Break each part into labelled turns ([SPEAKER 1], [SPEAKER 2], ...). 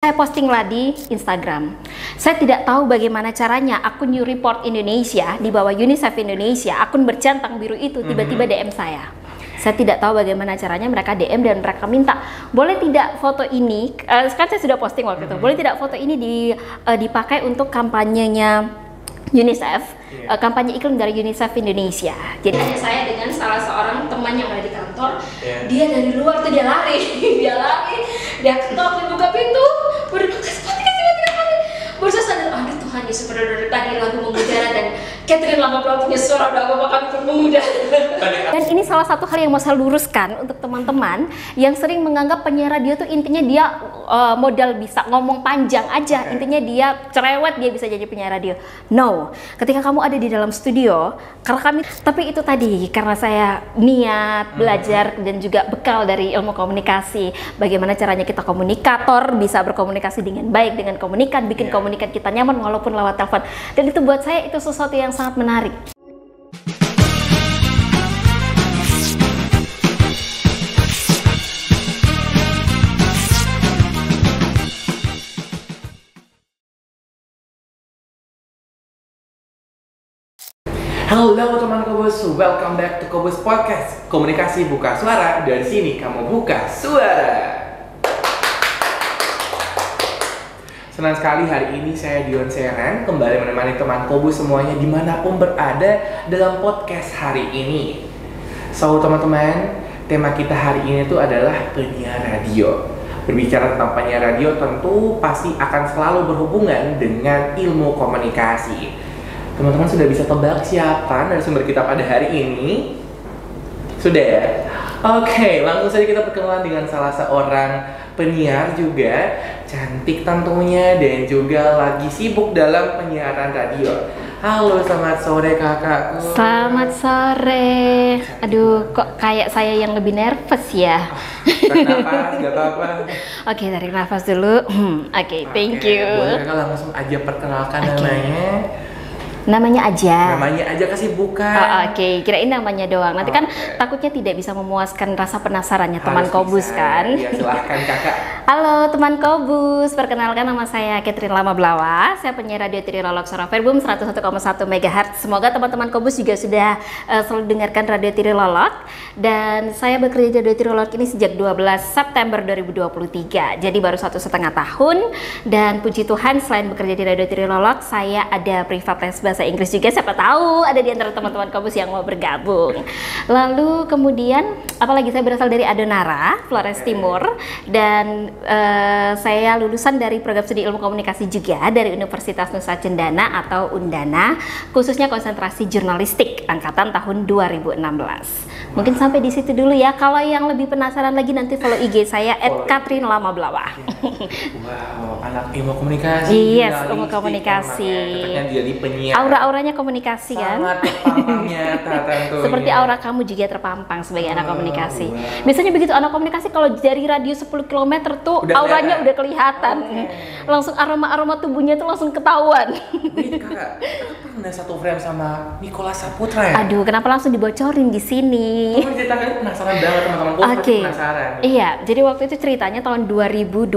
[SPEAKER 1] Saya posting lah di Instagram. Saya tidak tahu bagaimana caranya akun New Report Indonesia di bawah UNICEF Indonesia, akun bercantang biru itu tiba-tiba DM saya. Saya tidak tahu bagaimana caranya, mereka DM dan mereka minta, boleh tidak foto ini, sekarang saya sudah posting waktu itu, boleh tidak foto ini dipakai untuk kampanyenya UNICEF, kampanye iklim dari UNICEF Indonesia. Jadi saya dengan salah seorang teman yang ada di kantor, dia dari luar tuh dia lari, dia ketok, dia buka pintu, baru kasih mati, baru saya sadar, aduh Tuhan Yesus, dari tadi lagu mengudara dan Catherine lama-lama punya suara, udah apa kami pun mengudara. Dan ini salah satu hal yang mau saya luruskan untuk teman-teman yang sering menganggap penyiar radio tuh intinya dia modal bisa ngomong panjang aja, intinya dia cerewet, dia bisa jadi penyiar radio. No, ketika kamu ada di dalam studio, karena kami, tapi itu tadi karena saya niat belajar dan juga bekal dari ilmu komunikasi, bagaimana caranya kita komunikator bisa berkomunikasi dengan baik dengan komunikan, bikin komunikan kita nyaman walaupun lewat telepon. Dan itu buat saya itu sesuatu yang sangat menarik.
[SPEAKER 2] Halo teman Kobus, welcome back to Kobus Podcast. Komunikasi buka suara, dari sini kamu buka suara. Senang sekali hari ini saya Dion Seren kembali menemani teman Kobus semuanya dimanapun berada dalam podcast hari ini. So teman-teman, tema kita hari ini tuh adalah penyiar radio. Berbicara tentang penyiar radio tentu pasti akan selalu berhubungan dengan ilmu komunikasi. Teman-teman sudah bisa tebak siapa narasumber kita pada hari ini? Sudah ya? Oke, langsung saja kita perkenalan dengan salah seorang penyiar juga, cantik tentunya dan juga lagi sibuk dalam penyiaran radio. Halo, selamat sore kakakku.
[SPEAKER 1] Selamat sore. Aduh, kok kayak saya yang lebih nervous ya?
[SPEAKER 2] Tarik nafas, gak apa-apa.
[SPEAKER 1] Oke, tarik nafas dulu. Oke, thank you.
[SPEAKER 2] Boleh kakak langsung aja perkenalkan namanya?
[SPEAKER 1] Namanya aja.
[SPEAKER 2] Namanya aja kasih bukan.
[SPEAKER 1] Oke, kirain namanya doang. Nanti kan takutnya tidak bisa memuaskan rasa penasarannya teman Kobus kan.
[SPEAKER 2] Ya, silahkan kakak.
[SPEAKER 1] Halo teman Kobus, perkenalkan nama saya Catherine Lama Blawa. Saya penyiar radio Trilolog Suara Verbum 101,1 MHz. Semoga teman-teman Kobus juga sudah selalu dengarkan radio Trilolog. Dan saya bekerja di radio Trilolog ini sejak 12 September 2023. Jadi baru 1,5 tahun. Dan puji Tuhan, selain bekerja di radio Trilolog, saya ada privat les bahasa Inggris juga, siapa tahu ada di antara teman-teman Kobus yang mau bergabung. Lalu kemudian apalagi, saya berasal dari Adonara, Flores Timur, dan saya lulusan dari program studi ilmu komunikasi juga dari Universitas Nusa Cendana atau Undana, khususnya konsentrasi jurnalistik angkatan tahun 2016. Mungkin sampai di situ dulu ya. Kalau yang lebih penasaran lagi nanti follow IG saya @Catherine_Lama_Blawa.
[SPEAKER 2] Wow, anak ilmu komunikasi.
[SPEAKER 1] Yes, ilmu komunikasi.
[SPEAKER 2] Jadi penyiar.
[SPEAKER 1] Aura-auranya komunikasi kan?
[SPEAKER 2] Sangat terpampang nyata tentunya.
[SPEAKER 1] Seperti aura kamu juga terpampang sebagai anak komunikasi. Biasanya begitu anak komunikasi, kalau dari radio 10 km tuh auranya udah kelihatan. Langsung aroma-aroma tubuhnya tuh langsung ketahuan.
[SPEAKER 2] Kakak pernah satu frame sama Nicholas Saputra ya?
[SPEAKER 1] Aduh, kenapa langsung dibocorin di sini?
[SPEAKER 2] Tolong ceritakan, penasaran banget teman-teman.
[SPEAKER 1] Oke.
[SPEAKER 2] Penasaran.
[SPEAKER 1] Iya, jadi waktu itu ceritanya tahun 2020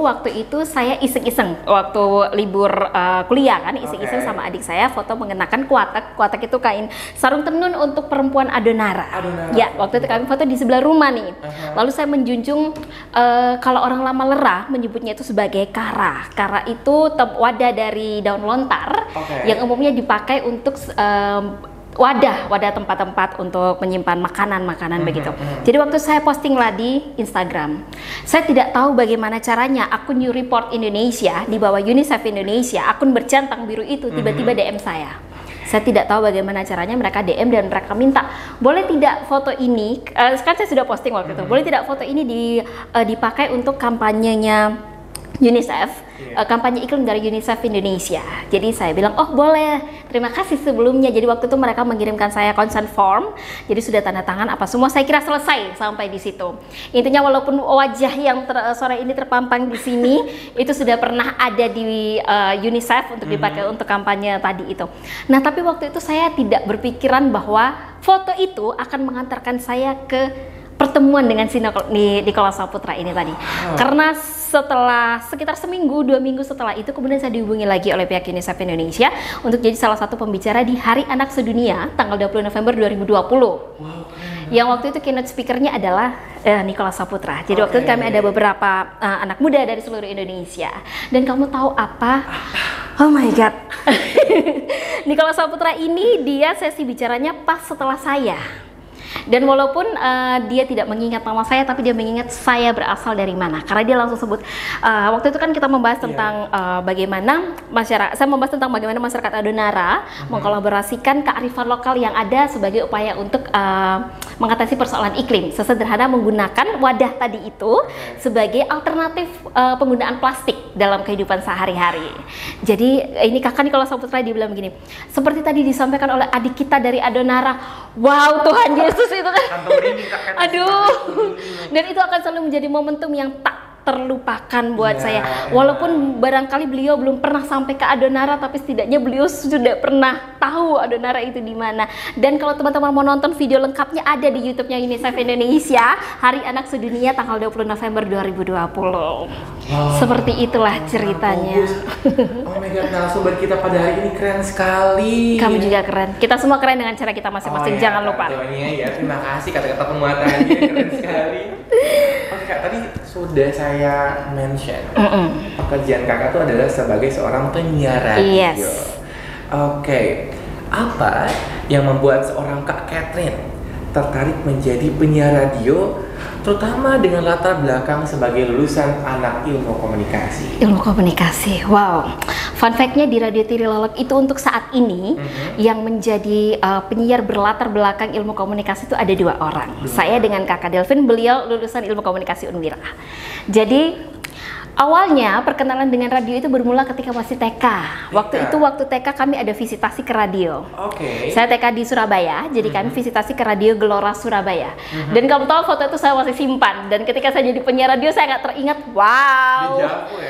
[SPEAKER 1] waktu itu saya iseng-iseng waktu libur kuliah kan, iseng-iseng sama adik saya foto mengenakan kuatak itu kain sarung tenun untuk perempuan Adonara. Ya, waktu itu kami foto di sebelah rumah nih. Lalu saya menjunjung kalau orang lama lerah menyebutnya itu sebagai kara. Kara itu wadah dari daun lontar yang umumnya dipakai untuk wadah tempat-tempat untuk menyimpan makanan begitu. Jadi waktu saya posting lah di Instagram, saya tidak tahu bagaimana caranya akun New Report Indonesia di bawah UNICEF Indonesia, akun bercantang biru itu tiba-tiba DM saya. Saya tidak tahu bagaimana caranya, mereka DM dan mereka minta, boleh tidak foto ini, sekarang saya sudah posting waktu itu, boleh tidak foto ini dipakai untuk kampanyenya UNICEF, kampanye iklim dari UNICEF Indonesia. Jadi saya bilang, oh boleh, terima kasih sebelumnya. Jadi waktu itu mereka mengirimkan saya consent form, jadi sudah tanda tangan apa semua, saya kira selesai sampai di situ. Intinya walaupun wajah yang sore ini terpampang di sini, itu sudah pernah ada di UNICEF untuk dipakai untuk kampanye tadi itu. Nah tapi waktu itu saya tidak berpikiran bahwa foto itu akan mengantarkan saya ke pertemuan dengan si Nicholas Saputra ini tadi. Karena setelah sekitar seminggu, 2 minggu setelah itu kemudian saya dihubungi lagi oleh pihak UNICEF Indonesia untuk jadi salah satu pembicara di Hari Anak Sedunia tanggal 20 November 2020. Yang waktu itu keynote speakernya adalah Nicholas Saputra. Jadi waktu itu kami ada beberapa anak muda dari seluruh Indonesia. Dan kamu tahu apa? Oh my god. Nicholas Saputra ini dia sesi bicaranya pas setelah saya. Dan walaupun dia tidak mengingat nama saya, tapi dia mengingat saya berasal dari mana. Karena dia langsung sebut, waktu itu kan kita membahas tentang bagaimana masyarakat, saya membahas tentang bagaimana masyarakat Adonara mengkolaborasikan kearifan lokal yang ada sebagai upaya untuk mengatasi persoalan iklim. Sesederhana menggunakan wadah tadi itu sebagai alternatif penggunaan plastik dalam kehidupan sehari-hari. Jadi ini kakak Nicholas Saputra dia bilang begini, seperti tadi disampaikan oleh adik kita dari Adonara. Wow, Tuhan Yesus itu kan. Aduh. Dan itu akan selalu menjadi momentum yang tak terlupakan buat saya. Walaupun barangkali beliau belum pernah sampai ke Adonara, tapi setidaknya beliau sudah pernah tahu Adonara itu di mana. Dan kalau teman-teman mau nonton video lengkapnya ada di YouTube-nya UNICEF Indonesia, Hari Anak Sedunia tanggal 20 November 2020. Seperti itulah ceritanya.
[SPEAKER 2] Oh my god, narasumber kita pada hari ini keren sekali.
[SPEAKER 1] Kamu juga keren. Kita semua keren dengan cara kita masing-masing. Jangan lupa.
[SPEAKER 2] Ya, terima kasih kata-kata penguatannya keren sekali. Oke Kak, tadi sudah saya mention pekerjaan kakak itu adalah sebagai seorang penyiar radio.
[SPEAKER 1] Yes.
[SPEAKER 2] Oke, apa yang membuat seorang Kak Catherine tertarik menjadi penyiar radio, terutama dengan latar belakang sebagai lulusan anak ilmu komunikasi?
[SPEAKER 1] Ilmu komunikasi, wow. Fun fact-nya di Radio Tirilolok itu untuk saat ini yang menjadi penyiar berlatar belakang ilmu komunikasi itu ada 2 orang. Saya dengan kakak Delvin, beliau lulusan ilmu komunikasi Unwira. Jadi awalnya perkenalan dengan radio itu bermula ketika masih TK. Waktu TK kami ada visitasi ke radio. Saya TK di Surabaya, jadi kami visitasi ke Radio Gelora Surabaya. Dan kamu tahu foto itu saya masih simpan. Dan ketika saya jadi penyiar radio saya nggak teringat. Wow,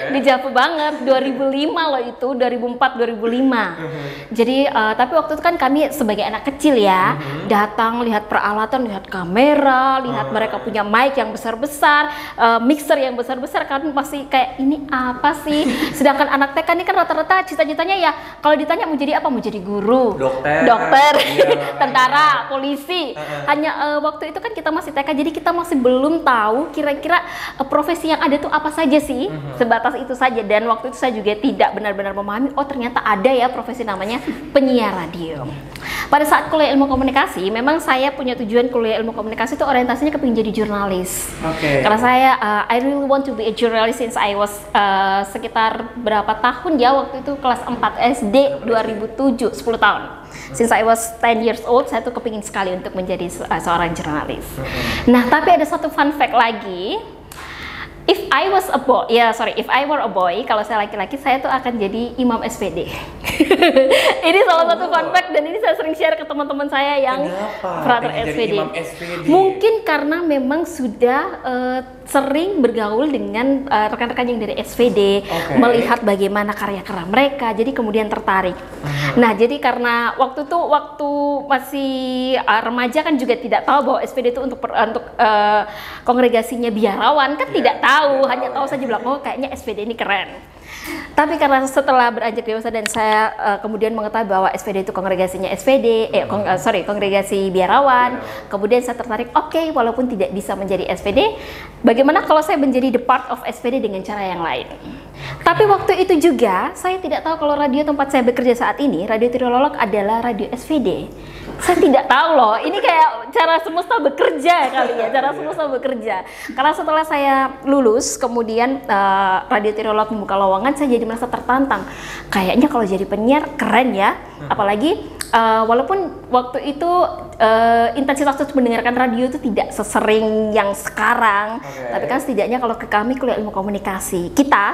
[SPEAKER 1] dijapu banget. 2005 loh itu, 2004-2005. Jadi tapi waktu itu kan kami sebagai anak kecil ya, datang lihat peralatan, lihat kamera, lihat mereka punya mic yang besar-besar, mixer yang besar-besar, kan pasti kayak ini apa sih? Sedangkan anak TK ini kan rata-rata cita-citanya ya kalau ditanya mau jadi apa? Mau jadi guru, dokter, tentara, polisi. Hanya waktu itu kan kita masih TK, jadi kita masih belum tahu kira-kira profesi yang ada tuh apa saja sih. Sebatas itu saja. Dan waktu itu saya juga tidak benar-benar memahami, oh ternyata ada ya profesi namanya penyiar radio. Pada saat kuliah ilmu komunikasi, memang saya punya tujuan kuliah ilmu komunikasi itu orientasinya kepingin jadi jurnalis. Karena saya I really want to be a journalist since I was sekitar berapa tahun ya, waktu itu kelas 4 SD 2007, 10 tahun. Since I was 10 years old, saya tuh kepingin sekali untuk menjadi seorang jurnalis. Nah, tapi ada satu fun fact lagi. If I were a boy, kalau saya laki-laki, saya tuh akan jadi imam SPD. Ini salah satu fun fact dan ini saya sering share ke teman-teman saya yang peraturan SPD. Mungkin karena memang sudah sering bergaul dengan rekan-rekan yang dari SPD, melihat bagaimana karya kerja mereka, jadi kemudian tertarik. Nah, jadi karena waktu masih remaja kan juga tidak tahu bahwa SPD itu untuk kongregasinya biarawan, kan tidak tahu, hanya tahu saja bilang, oh kayaknya SPD ini keren. Tapi karena setelah beranjak dewasa dan saya kemudian mengetahui bahwa SPD itu kongregasinya kongregasi biarawan, kemudian saya tertarik, oke, walaupun tidak bisa menjadi SPD, bagaimana kalau saya menjadi the part of SPD dengan cara yang lain. Tapi waktu itu juga saya tidak tahu kalau radio tempat saya bekerja saat ini, Radio Tirilolok, adalah radio SPD. Saya tidak tahu loh, ini kayak cara semesta bekerja kali ya, cara semesta bekerja. Karena setelah saya lulus, kemudian Radio Tirilolok membuka lowongan, saya jadi merasa tertantang. Kayaknya kalau jadi penyiar keren ya, apalagi walaupun waktu itu intensitas untuk mendengarkan radio itu tidak sesering yang sekarang, tapi kan setidaknya kalau ke kami kuliah ilmu komunikasi, kita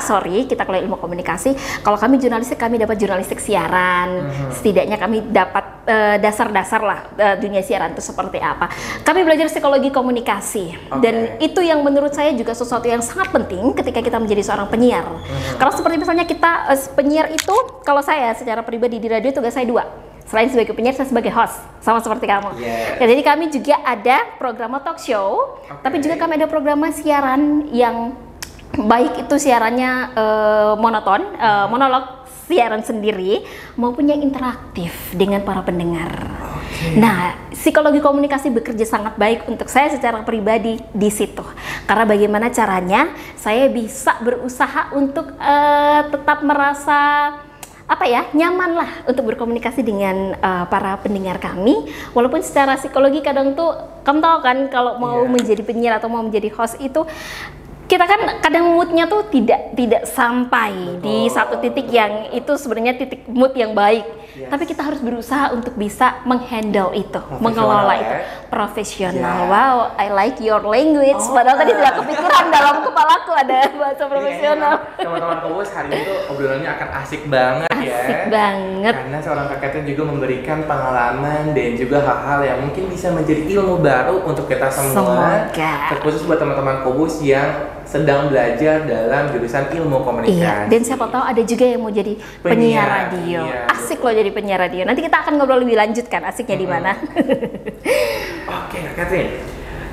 [SPEAKER 1] kuliah ilmu komunikasi, kalau kami jurnalistik, kami dapat jurnalistik siaran, setidaknya kami dapat dasar-dasar lah dunia siaran itu seperti apa. Kami belajar psikologi komunikasi, dan itu yang menurut saya juga sesuatu yang sangat penting ketika kita menjadi seorang penyiar. Kalau seperti misalnya kita penyiar itu, kalau saya secara pribadi di radio tugas saya 2. Selain sebagai penyiar, saya sebagai host, sama seperti kamu.
[SPEAKER 2] Yes.
[SPEAKER 1] Jadi kami juga ada program talk show, tapi juga kami ada program siaran yang baik itu siarannya monoton, monolog siaran sendiri, maupun yang interaktif dengan para pendengar. Nah, psikologi komunikasi bekerja sangat baik untuk saya secara pribadi di situ. Karena bagaimana caranya saya bisa berusaha untuk tetap merasa nyaman lah untuk berkomunikasi dengan para pendengar kami. Walaupun secara psikologi kadang tuh kamu tahu kan kalau mau menjadi penyiar atau mau menjadi host itu kita kan kadang moodnya tuh tidak sampai di satu titik yang itu sebenarnya titik mood yang baik. Tapi kita harus berusaha untuk bisa menghandle itu, mengelola itu profesional. Wow, I like your language. Padahal tadi tidak kepikiran dalam kepalaku ada bahasa profesional.
[SPEAKER 2] Teman-teman Kobus, hari ini tuh obrolannya akan asik banget ya.
[SPEAKER 1] Asik banget.
[SPEAKER 2] Karena seorang Kak Catherine juga memberikan pengalaman dan juga hal-hal yang mungkin bisa menjadi ilmu baru untuk kita semua. Terkhusus buat teman-teman Kobus yang sedang belajar dalam jurusan ilmu komunikasi.
[SPEAKER 1] Iya, dan siapa tahu ada juga yang mau jadi penyiar radio. Asik loh jadi penyiar radio. Nanti kita akan ngobrol lebih lanjut kan, asiknya di mana.
[SPEAKER 2] Oke, Kak Catherine.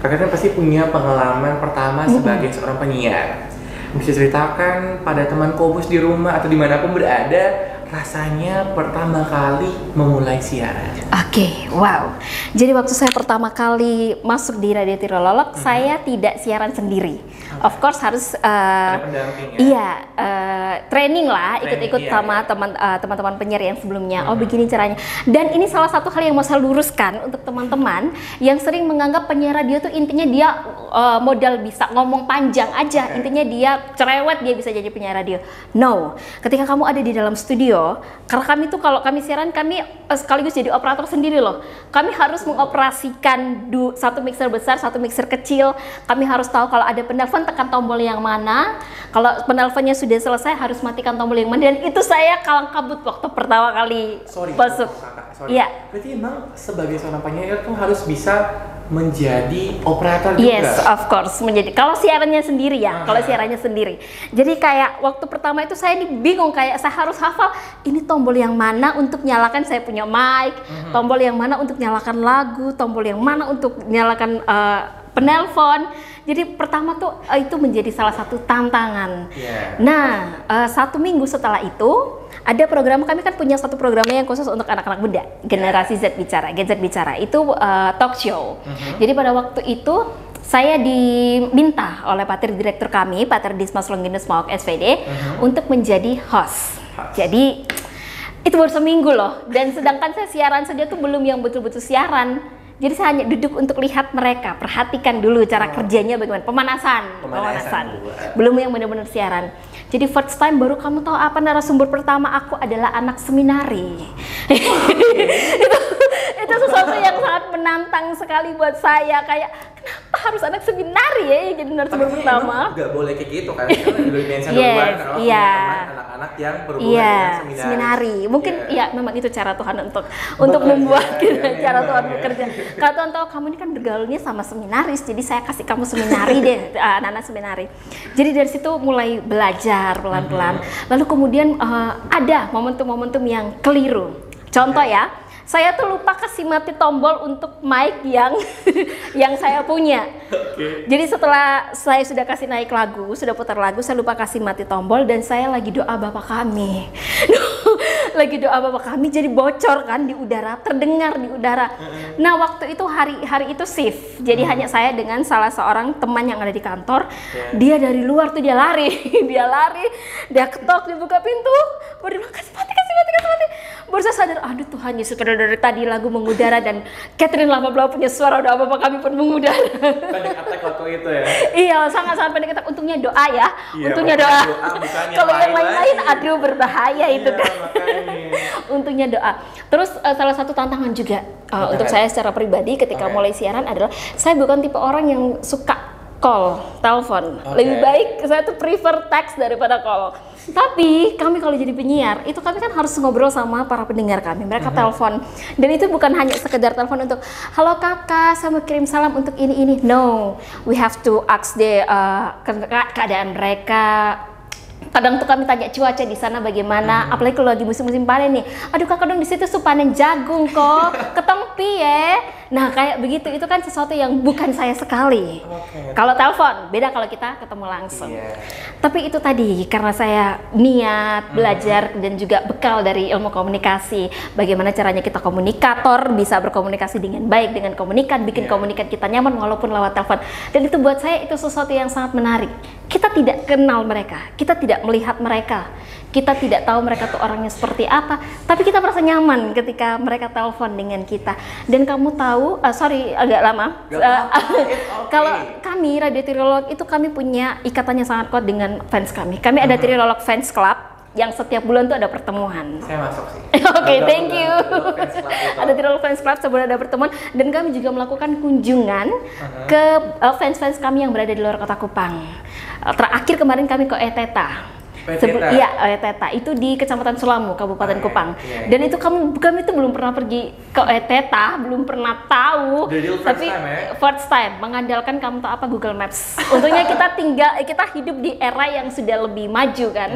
[SPEAKER 2] Kak Catherine pasti punya pengalaman pertama sebagai seorang penyiar. Bisa ceritakan pada teman Kobus di rumah atau dimanapun berada, rasanya pertama kali memulai siaran.
[SPEAKER 1] Oke, wow. Jadi waktu saya pertama kali masuk di Radio Tirololok, saya tidak siaran sendiri. Of course harus training lah, ikut-ikut sama teman-teman penyiar yang sebelumnya. Oh, begini caranya. Dan ini salah satu hal yang mau saya luruskan untuk teman-teman yang sering menganggap penyiar radio tuh intinya dia modal bisa ngomong panjang aja. Intinya dia cerewet, dia bisa jadi penyiar radio. No. Ketika kamu ada di dalam studio, karena kami tuh kalau kami siaran, kami sekaligus jadi operator sendiri loh. Kami harus mengoperasikan satu mixer besar, satu mixer kecil. Kami harus tahu kalau ada penelpon tekan tombol yang mana. Kalau penelponnya sudah selesai harus matikan tombol yang mana. Dan itu saya kalang kabut waktu pertama kali masuk. Iya.
[SPEAKER 2] Berarti emang sebagai seorang penyiar tuh harus bisa menjadi operator juga.
[SPEAKER 1] Yes, of course, menjadi. Kalau siarannya sendiri ya, kalau siarannya sendiri. Jadi kayak waktu pertama itu saya bingung, kayak saya harus hafal ini tombol yang mana untuk nyalakan, saya punya mic, tombol yang mana untuk nyalakan lagu, tombol yang mana untuk nyalakan penelpon. Jadi pertama tuh itu menjadi salah satu tantangan. Nah, 1 minggu setelah itu ada program, kami kan punya satu programnya yang khusus untuk anak-anak muda, generasi Z bicara, Gen Z bicara, itu talk show. Jadi pada waktu itu saya diminta oleh Patir direktur kami, Patir Dismas Longinus Maok SVD, untuk menjadi host. Jadi itu baru seminggu loh, dan sedangkan saya siaran saja tuh belum yang betul-betul siaran. Jadi saya hanya duduk untuk lihat mereka, perhatikan dulu cara kerjanya bagaimana, pemanasan. Belum yang benar-benar siaran. Jadi first time baru kamu tahu apa narasumber pertama aku adalah anak seminari. itu sesuatu yang sangat menantang sekali buat saya, kayak kenapa harus anak seminari ya jadi narasumber pertama?
[SPEAKER 2] Nggak boleh kayak gitu kan? Kalau anak-anak yang berhubungan dengan seminari.
[SPEAKER 1] Mungkin ya memang itu cara Tuhan untuk membuat cara Tuhan bekerja. Kalau Tuhan tahu kamu ini kan bergaulnya sama seminaris, jadi saya kasih kamu seminari deh, anak-anak seminari. Jadi dari situ mulai belajar pelan-pelan. Lalu kemudian ada momentum-momentum yang keliru. Contoh ya, saya tuh lupa kasih mati tombol untuk mic yang saya punya. Jadi setelah saya sudah kasih naik lagu, sudah putar lagu, saya lupa kasih mati tombol dan saya lagi doa Bapa kami. Lagi doa Bapa kami, jadi bocor kan di udara, terdengar di udara. Nah, waktu itu hari itu shift. Jadi hanya saya dengan salah seorang teman yang ada di kantor. Dia dari luar tuh dia lari, dia ketok, dia buka pintu, baru bilang kasih mati. Baru saya sadar, aduh Tuhan Yesus, dari tadi lagu mengudara dan Catherine lama-lama punya suara doa Bapa kami pun mengudara.
[SPEAKER 2] Panic attack waktu itu ya?
[SPEAKER 1] Iya, sangat-sangat panic attack. Untungnya doa ya, untungnya doa. Kalau yang lain-lain, aduh berbahaya itu kan. Untungnya doa. Terus salah satu tantangan juga untuk saya secara pribadi ketika mulai siaran adalah saya bukan tipe orang yang suka telepon. Lebih baik saya tuh prefer teks daripada call. Tapi kami kalau jadi penyiar itu kami kan harus ngobrol sama para pendengar kami. Mereka telepon dan itu bukan hanya sekedar telepon untuk halo kakak, saya mau kirim salam untuk ini. No, we have to ask keadaan mereka, Kadang tuh kami tanya cuaca di sana bagaimana, apalagi kalau lagi musim-musim panen nih. Aduh kakak dong di situ panen jagung kok, ketompi ya. Nah kayak begitu, itu kan sesuatu yang bukan saya sekali. Kalau telepon, beda kalau kita ketemu langsung. Tapi itu tadi karena saya niat belajar dan juga bekal dari ilmu komunikasi, bagaimana caranya kita komunikator bisa berkomunikasi dengan baik dengan komunikan, bikin komunikan kita nyaman walaupun lewat telepon. Dan itu buat saya itu sesuatu yang sangat menarik. Kita tidak kenal mereka, kita tidak melihat mereka, kita tidak tahu mereka tuh orangnya seperti apa, tapi kita merasa nyaman ketika mereka telepon dengan kita. Dan kamu tahu, sorry agak lama, kalau kami Radio Trilolog itu kami punya ikatannya sangat kuat dengan fans kami. Kami ada Trilolog Fans Club yang setiap bulan tuh ada pertemuan.
[SPEAKER 2] Saya masuk sih.
[SPEAKER 1] Oke, thank you. Ada Trilolog Fans Club sebulan ada pertemuan, dan kami juga melakukan kunjungan ke fans-fans kami yang berada di luar kota Kupang. Terakhir kemarin kami ke Eteta. Iya, Eteta itu di Kecamatan Sulamu, Kabupaten Kupang. Dan itu kami itu belum pernah pergi ke Eteta, belum pernah tahu. Tapi first time mengandalkan kamu tahu apa Google Maps. Untungnya kita hidup di era yang sudah lebih maju kan.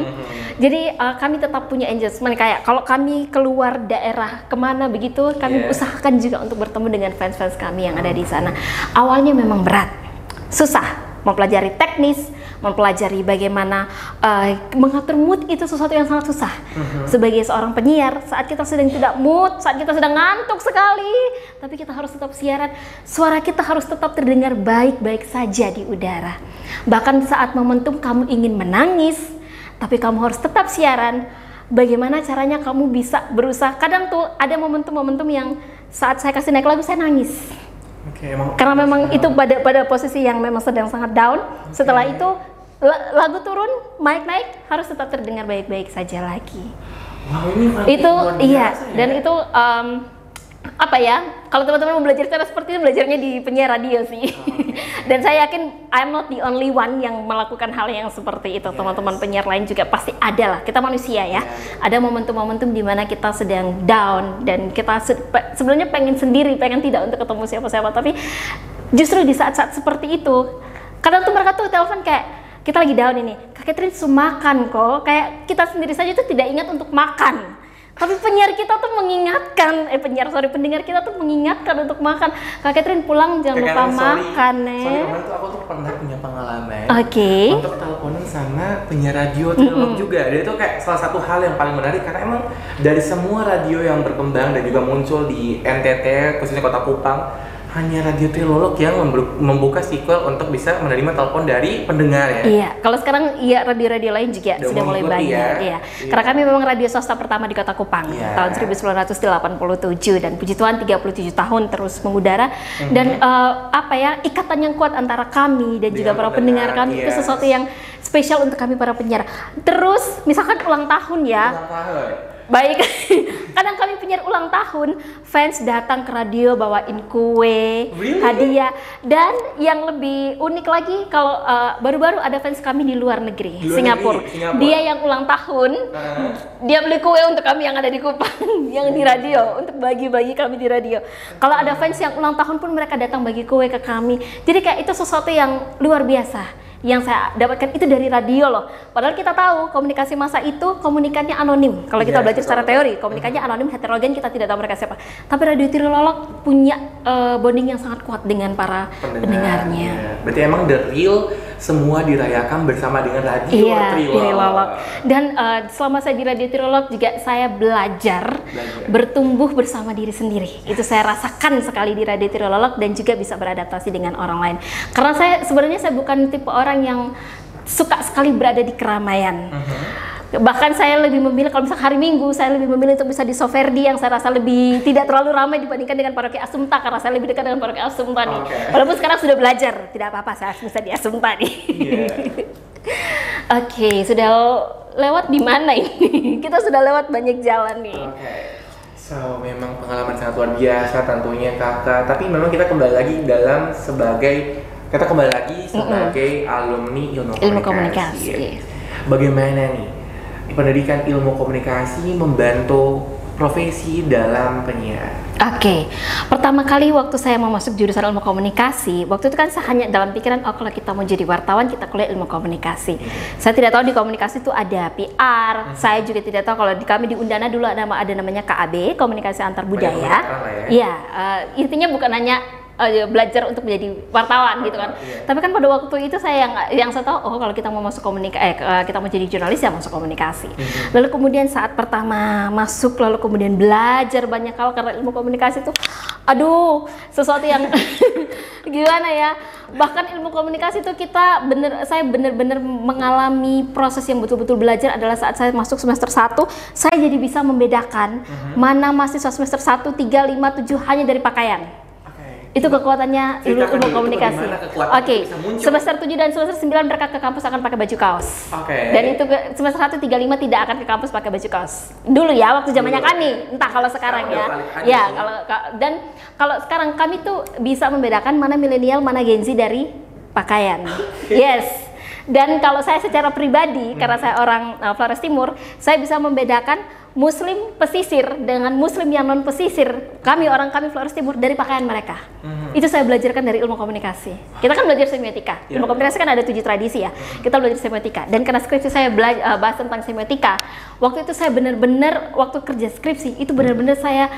[SPEAKER 1] Jadi kami tetap punya engagement, kayak kalau kami keluar daerah kemana begitu, kami usahakan juga untuk bertemu dengan fans-fans kami yang ada di sana. Awalnya memang berat, susah, mempelajari teknis, mempelajari bagaimana mengatur mood itu sesuatu yang sangat susah. Sebagai seorang penyiar, saat kita sedang tidak mood, saat kita sedang ngantuk sekali, tapi kita harus tetap siaran, suara kita harus tetap terdengar baik-baik saja di udara. Bahkan saat momentum kamu ingin menangis, tapi kamu harus tetap siaran, bagaimana caranya kamu bisa berusaha. Kadang tuh ada momentum-momentum yang saat saya kasih naik lagu saya nangis. Karena memang itu pada posisi yang memang sedang sangat down. Setelah itu lagu turun, mic naik, harus tetap terdengar baik-baik saja lagi.
[SPEAKER 2] Wow, ini
[SPEAKER 1] itu iya,
[SPEAKER 2] ya?
[SPEAKER 1] dan itu apa ya? Kalau teman-teman mau belajar cara seperti itu, belajarnya di penyiar radio sih. Dan saya yakin I'm not the only one yang melakukan hal yang seperti itu. Teman-teman penyiar lain juga pasti ada lah. Kita manusia ya. Ada momentum-momentum di mana kita sedang down dan kita sebenarnya pengen sendiri, pengen tidak untuk ketemu siapa-siapa. Tapi justru di saat-saat seperti itu, kadang tuh mereka tuh telepon kayak, kita lagi down ini, Kak Catherine suruh makan kok. Kayak kita sendiri saja tuh tidak ingat untuk makan. Tapi pendengar kita tuh mengingatkan, pendengar kita tuh mengingatkan untuk makan. Kak Catherine pulang jangan lupa makan.
[SPEAKER 2] Sorry, kemarin tuh aku tuh pernah punya pengalaman untuk teleponan sama penyiar radio Trilolog juga. Dan itu kayak salah satu hal yang paling menarik, karena emang dari semua radio yang berkembang dan juga muncul di NTT, khususnya Kota Kupang, hanya Radio Trilolog yang membuka sequel untuk bisa menerima telepon dari pendengar ya.
[SPEAKER 1] Iya, kalau sekarang iya radio-radio lain juga sudah mulai banyak. Iya. Karena kami memang radio swasta pertama di Kota Kupang tahun 1987, dan puji Tuhan 37 tahun terus mengudara. Dan ikatan yang kuat antara kami dan juga para pendengar kami itu sesuatu yang spesial untuk kami para penyiar. Terus misalkan ulang tahun ya. Baik, kadang kami penyiar ulang tahun, fans datang ke radio bawain kue, hadiah. Dan yang lebih unik lagi, kalau baru-baru ada fans kami di luar negeri, Singapura. Dia yang ulang tahun, dia beli kue untuk kami yang ada di Kupang, yang di radio, untuk bagi-bagi kami di radio. Kalau ada fans yang ulang tahun pun mereka datang bagi kue ke kami. Jadi kayak itu sesuatu yang luar biasa. Yang saya dapatkan itu dari radio loh. Padahal kita tahu komunikasi massa itu komunikannya anonim. Kalau kita belajar secara teori, komunikannya anonim, heterogen, kita tidak tahu mereka siapa. Tapi Radio Trilolog punya bonding yang sangat kuat dengan para pendengarnya.
[SPEAKER 2] Berarti emang the real semua dirayakan bersama dengan Radio Trilolog.
[SPEAKER 1] Dan selama saya di Radio Trilolog juga saya belajar bertumbuh bersama diri sendiri. Itu saya rasakan sekali di Radio Trilolog, dan juga bisa beradaptasi dengan orang lain. Karena saya bukan tipe orang yang suka sekali berada di keramaian. Bahkan saya lebih memilih, kalau misalnya hari Minggu, saya lebih memilih untuk bisa di Soferdi yang saya rasa lebih tidak terlalu ramai dibandingkan dengan Paroki Assumpta, karena saya lebih dekat dengan Paroki Assumpta nih. Walaupun sekarang sudah belajar, tidak apa-apa, saya harus bisa di Assumpta nih. Oke, sudah lewat di mana ini? Kita sudah lewat banyak jalan nih.
[SPEAKER 2] So, memang pengalaman sangat luar biasa tentunya kakak. Tapi memang kita kembali lagi sebagai alumni ilmu komunikasi. Bagaimana nih pendidikan ilmu komunikasi membantu profesi dalam penyiaran?
[SPEAKER 1] Oke, pertama kali waktu saya mau masuk jurusan ilmu komunikasi, waktu itu kan saya hanya dalam pikiran, oh kalau kita mau jadi wartawan, kita kuliah ilmu komunikasi. Saya tidak tahu di komunikasi itu ada PR, saya juga tidak tahu kalau di kami di Undana dulu ada namanya KAB, Komunikasi Antar Budaya. Iya, intinya bukan hanya belajar untuk menjadi wartawan gitu kan. Tapi kan pada waktu itu saya yang saya tahu, oh kalau kita mau masuk kita mau jadi jurnalis ya masuk komunikasi. Lalu kemudian saat pertama masuk, lalu kemudian belajar banyak hal karena ilmu komunikasi itu, aduh, sesuatu yang gimana ya. Bahkan ilmu komunikasi itu saya bener-bener mengalami proses yang betul-betul belajar adalah saat saya masuk semester 1, saya jadi bisa membedakan mana mahasiswa semester 1, 3, 5, 7 hanya dari pakaian. Itu kekuatannya ilmu komunikasi. Oke, semester 7 dan semester 9 mereka ke kampus akan pakai baju kaos. Dan itu semester 1, 3, 5 tidak akan ke kampus pakai baju kaos. Dulu ya, waktu zamannya kami. Entah kalau sekarang ya. Ya, kalau sekarang kami tuh bisa membedakan mana milenial, mana Gen Z dari pakaian. Yes. Dan kalau saya secara pribadi, karena saya orang Flores Timur, saya bisa membedakan Muslim pesisir dengan Muslim yang non pesisir. Kami Flores Timur dari pakaian mereka. Itu saya belajarkan dari ilmu komunikasi. Kita kan belajar semiotika. Ilmu komunikasi kan ada 7 tradisi ya. Kita belajar semiotika. Dan karena skripsi saya bahas tentang semiotika, waktu itu saya benar-benar waktu kerja skripsi itu benar-benar saya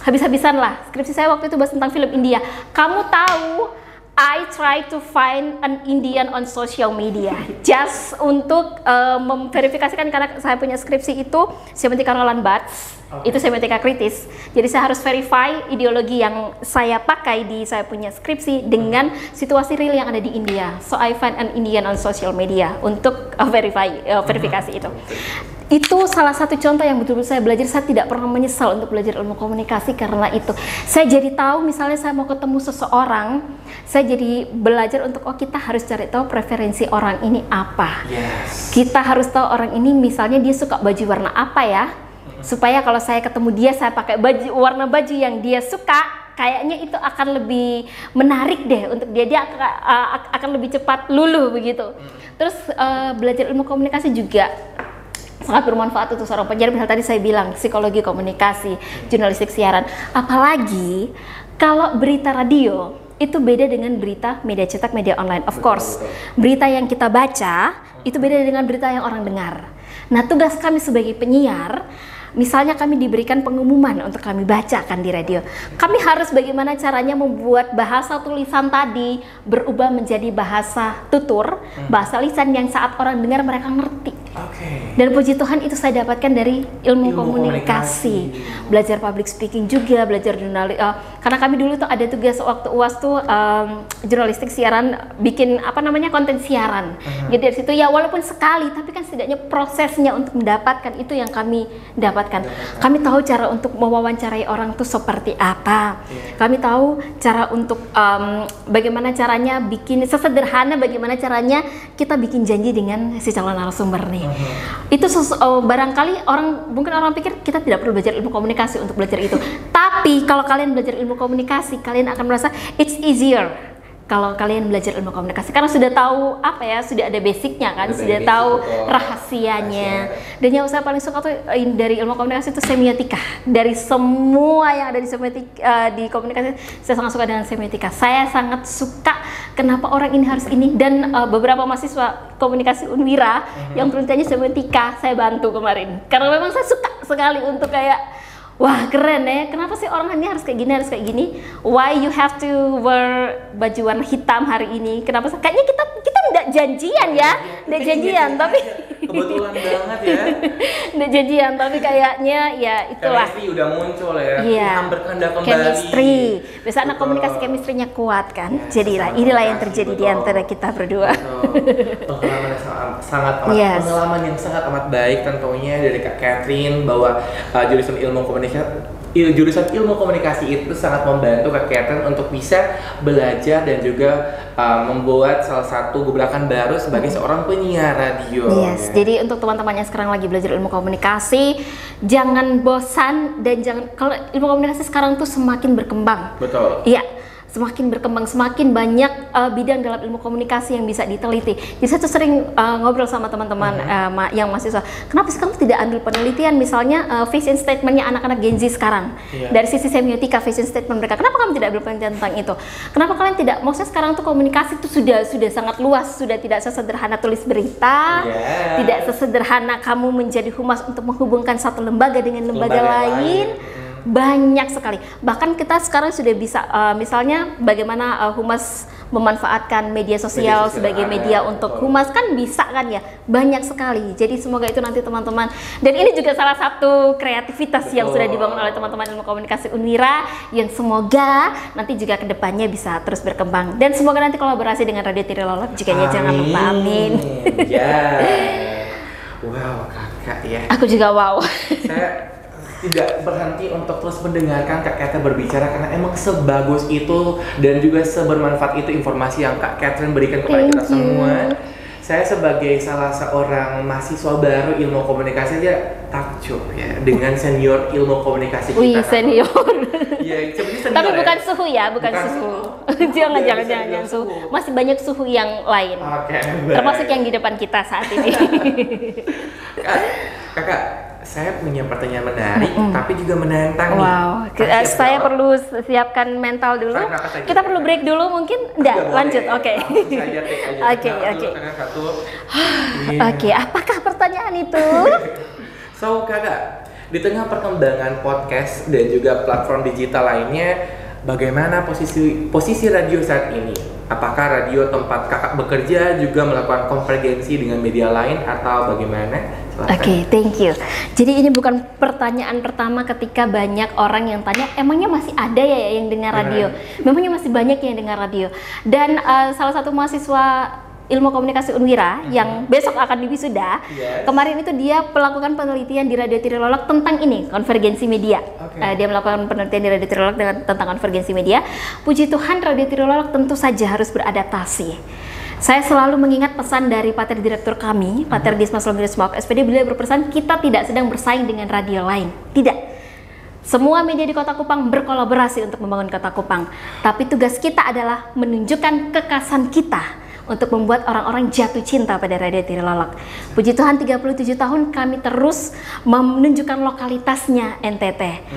[SPEAKER 1] habis-habisan lah. Skripsi saya waktu itu bahas tentang film India. Kamu tahu, I try to find an Indian on social media just untuk memverifikasikan, karena saya punya skripsi itu semiotika Roland Barthes, itu semiotika kritis. Jadi saya harus verify ideologi yang saya pakai di saya punya skripsi dengan situasi real yang ada di India. So I find an Indian on social media untuk verifikasi itu. Itu salah satu contoh yang betul-betul saya belajar. Saya tidak pernah menyesal untuk belajar ilmu komunikasi karena itu. Saya jadi tahu misalnya saya mau ketemu seseorang, saya jadi belajar untuk kita harus cari tahu preferensi orang ini apa. Kita harus tahu orang ini misalnya dia suka baju warna apa ya, supaya kalau saya ketemu dia saya pakai warna baju yang dia suka, kayaknya itu akan lebih menarik deh untuk dia akan lebih cepat luluh begitu. Terus belajar ilmu komunikasi juga sangat bermanfaat untuk seorang penyiar. Misal tadi saya bilang psikologi komunikasi, jurnalistik siaran. Apalagi kalau berita radio itu beda dengan berita media cetak, media online. Of course, berita yang kita baca itu beda dengan berita yang orang dengar. Nah, tugas kami sebagai penyiar, misalnya kami diberikan pengumuman untuk kami bacakan di radio. Kami harus bagaimana caranya membuat bahasa tulisan tadi berubah menjadi bahasa tutur, bahasa lisan yang saat orang dengar mereka ngerti. Dan puji Tuhan itu saya dapatkan dari ilmu komunikasi. Belajar public speaking juga, belajar jurnalis. Karena kami dulu tuh ada tugas waktu UAS tuh jurnalistik siaran, bikin konten siaran. Jadi dari situ ya walaupun sekali, tapi kan setidaknya prosesnya untuk mendapatkan itu yang kami dapatkan. Kami tahu cara untuk mewawancarai orang tuh seperti apa. Kami tahu cara untuk bagaimana caranya bikin sesederhana bagaimana caranya kita bikin janji dengan si calon narasumber nih. Itu barangkali mungkin orang pikir kita tidak perlu belajar ilmu komunikasi untuk belajar itu. Tapi kalau kalian belajar ilmu komunikasi, kalian akan merasa it's easier kalau kalian belajar ilmu komunikasi karena sudah tahu sudah ada basicnya kan, sudah tahu rahasianya. Dan yang saya paling suka tuh dari ilmu komunikasi itu semiotika. Dari semua yang ada di semiotika, di komunikasi, saya sangat suka dengan semiotika. Saya sangat suka kenapa orang ini harus ini, dan beberapa mahasiswa komunikasi Unwira yang bertanya semiotika saya bantu kemarin karena memang saya suka sekali untuk wah keren ya, kenapa sih orang ini harus kayak gini, why you have to wear baju warna hitam hari ini, kenapa kayaknya kita tidak janjian ya, tidak janjian tapi
[SPEAKER 2] kebetulan banget ya,
[SPEAKER 1] tidak janjian tapi kayaknya ya itulah
[SPEAKER 2] chemistry udah muncul ya, berkanda kembali
[SPEAKER 1] chemistry, biasa anak komunikasi chemistry-nya kuat kan, jadilah inilah yang terjadi di antara kita berdua.
[SPEAKER 2] Pengalaman yang sangat amat baik tentunya dari Kak Catherine, bahwa jurusan ilmu komunikasi itu sangat membantu Kak Catherine untuk bisa belajar dan juga membuat salah satu gebrakan baru sebagai seorang penyiar radio.
[SPEAKER 1] Jadi untuk teman-teman yang sekarang lagi belajar ilmu komunikasi, jangan bosan dan kalau ilmu komunikasi sekarang tuh semakin berkembang.
[SPEAKER 2] Betul.
[SPEAKER 1] Iya. semakin berkembang, semakin banyak bidang dalam ilmu komunikasi yang bisa diteliti. Jadi saya tuh sering ngobrol sama teman-teman yang mahasiswa, kenapa sih kamu tidak ambil penelitian misalnya vision statementnya anak-anak Gen Z sekarang, dari sisi semiotika vision statement mereka, kenapa kamu tidak ambil penelitian tentang itu? Kenapa kalian tidak, maksudnya sekarang tuh komunikasi itu sudah sangat luas, sudah tidak sesederhana tulis berita, tidak sesederhana kamu menjadi humas untuk menghubungkan satu lembaga dengan lembaga lain. Banyak sekali. Bahkan kita sekarang sudah bisa misalnya bagaimana humas memanfaatkan media sosial sebagai media untuk humas, kan bisa kan ya, banyak sekali. Jadi semoga itu nanti teman-teman, dan ini juga salah satu kreativitas yang sudah dibangun oleh teman-teman ilmu komunikasi Unwira, yang semoga nanti juga kedepannya bisa terus berkembang, dan semoga nanti kolaborasi dengan Radio Tirilolok juga ya, jangan lupa, amin.
[SPEAKER 2] Wow, kakak ya.
[SPEAKER 1] Aku juga wow.
[SPEAKER 2] Saya tidak berhenti untuk terus mendengarkan Kak Catherine berbicara, karena emang sebagus itu dan juga sebermanfaat itu informasi yang Kak Catherine berikan kepada kita semua. Saya sebagai salah seorang mahasiswa baru ilmu komunikasi aja takjub ya dengan senior ilmu komunikasi kita.
[SPEAKER 1] Wih, senior.
[SPEAKER 2] Iya, sebenarnya senior.
[SPEAKER 1] Tapi bukan
[SPEAKER 2] ya?
[SPEAKER 1] suhu ya, bukan suhu. jangan suhu. Masih banyak suhu yang lain.
[SPEAKER 2] Oke.
[SPEAKER 1] Termasuk yang di depan kita saat ini.
[SPEAKER 2] Kakak, saya punya pertanyaan menarik, tapi juga menantang nih.
[SPEAKER 1] Wow, saya perlu siapkan mental dulu. Kita perlu break dulu mungkin? Enggak, lanjut. Oke. Oke, apakah pertanyaan itu?
[SPEAKER 2] So, kakak, di tengah perkembangan podcast dan juga platform digital lainnya, bagaimana posisi radio saat ini? Apakah radio tempat kakak bekerja juga melakukan konvergensi dengan media lain atau bagaimana?
[SPEAKER 1] Oke, thank you. Jadi ini bukan pertanyaan pertama ketika banyak orang yang tanya, emangnya masih ada ya yang dengar radio? Memangnya masih banyak yang dengar radio? Dan salah satu mahasiswa ilmu komunikasi Unwira yang besok akan diwisuda, kemarin itu dia melakukan penelitian di Radio Tirilolok tentang ini, konvergensi media. Dia melakukan penelitian di Radio Tirilolok tentang konvergensi media. Puji Tuhan, Radio Tirilolok tentu saja harus beradaptasi. Saya selalu mengingat pesan dari Pater Direktur kami, Pater Dismas Longinus Mauk SPD, beliau berpesan, kita tidak sedang bersaing dengan radio lain. Tidak. Semua media di Kota Kupang berkolaborasi untuk membangun Kota Kupang. Tapi tugas kita adalah menunjukkan kekasan kita untuk membuat orang-orang jatuh cinta pada Radio Tirilolok. Puji Tuhan, 37 tahun kami terus menunjukkan lokalitasnya NTT.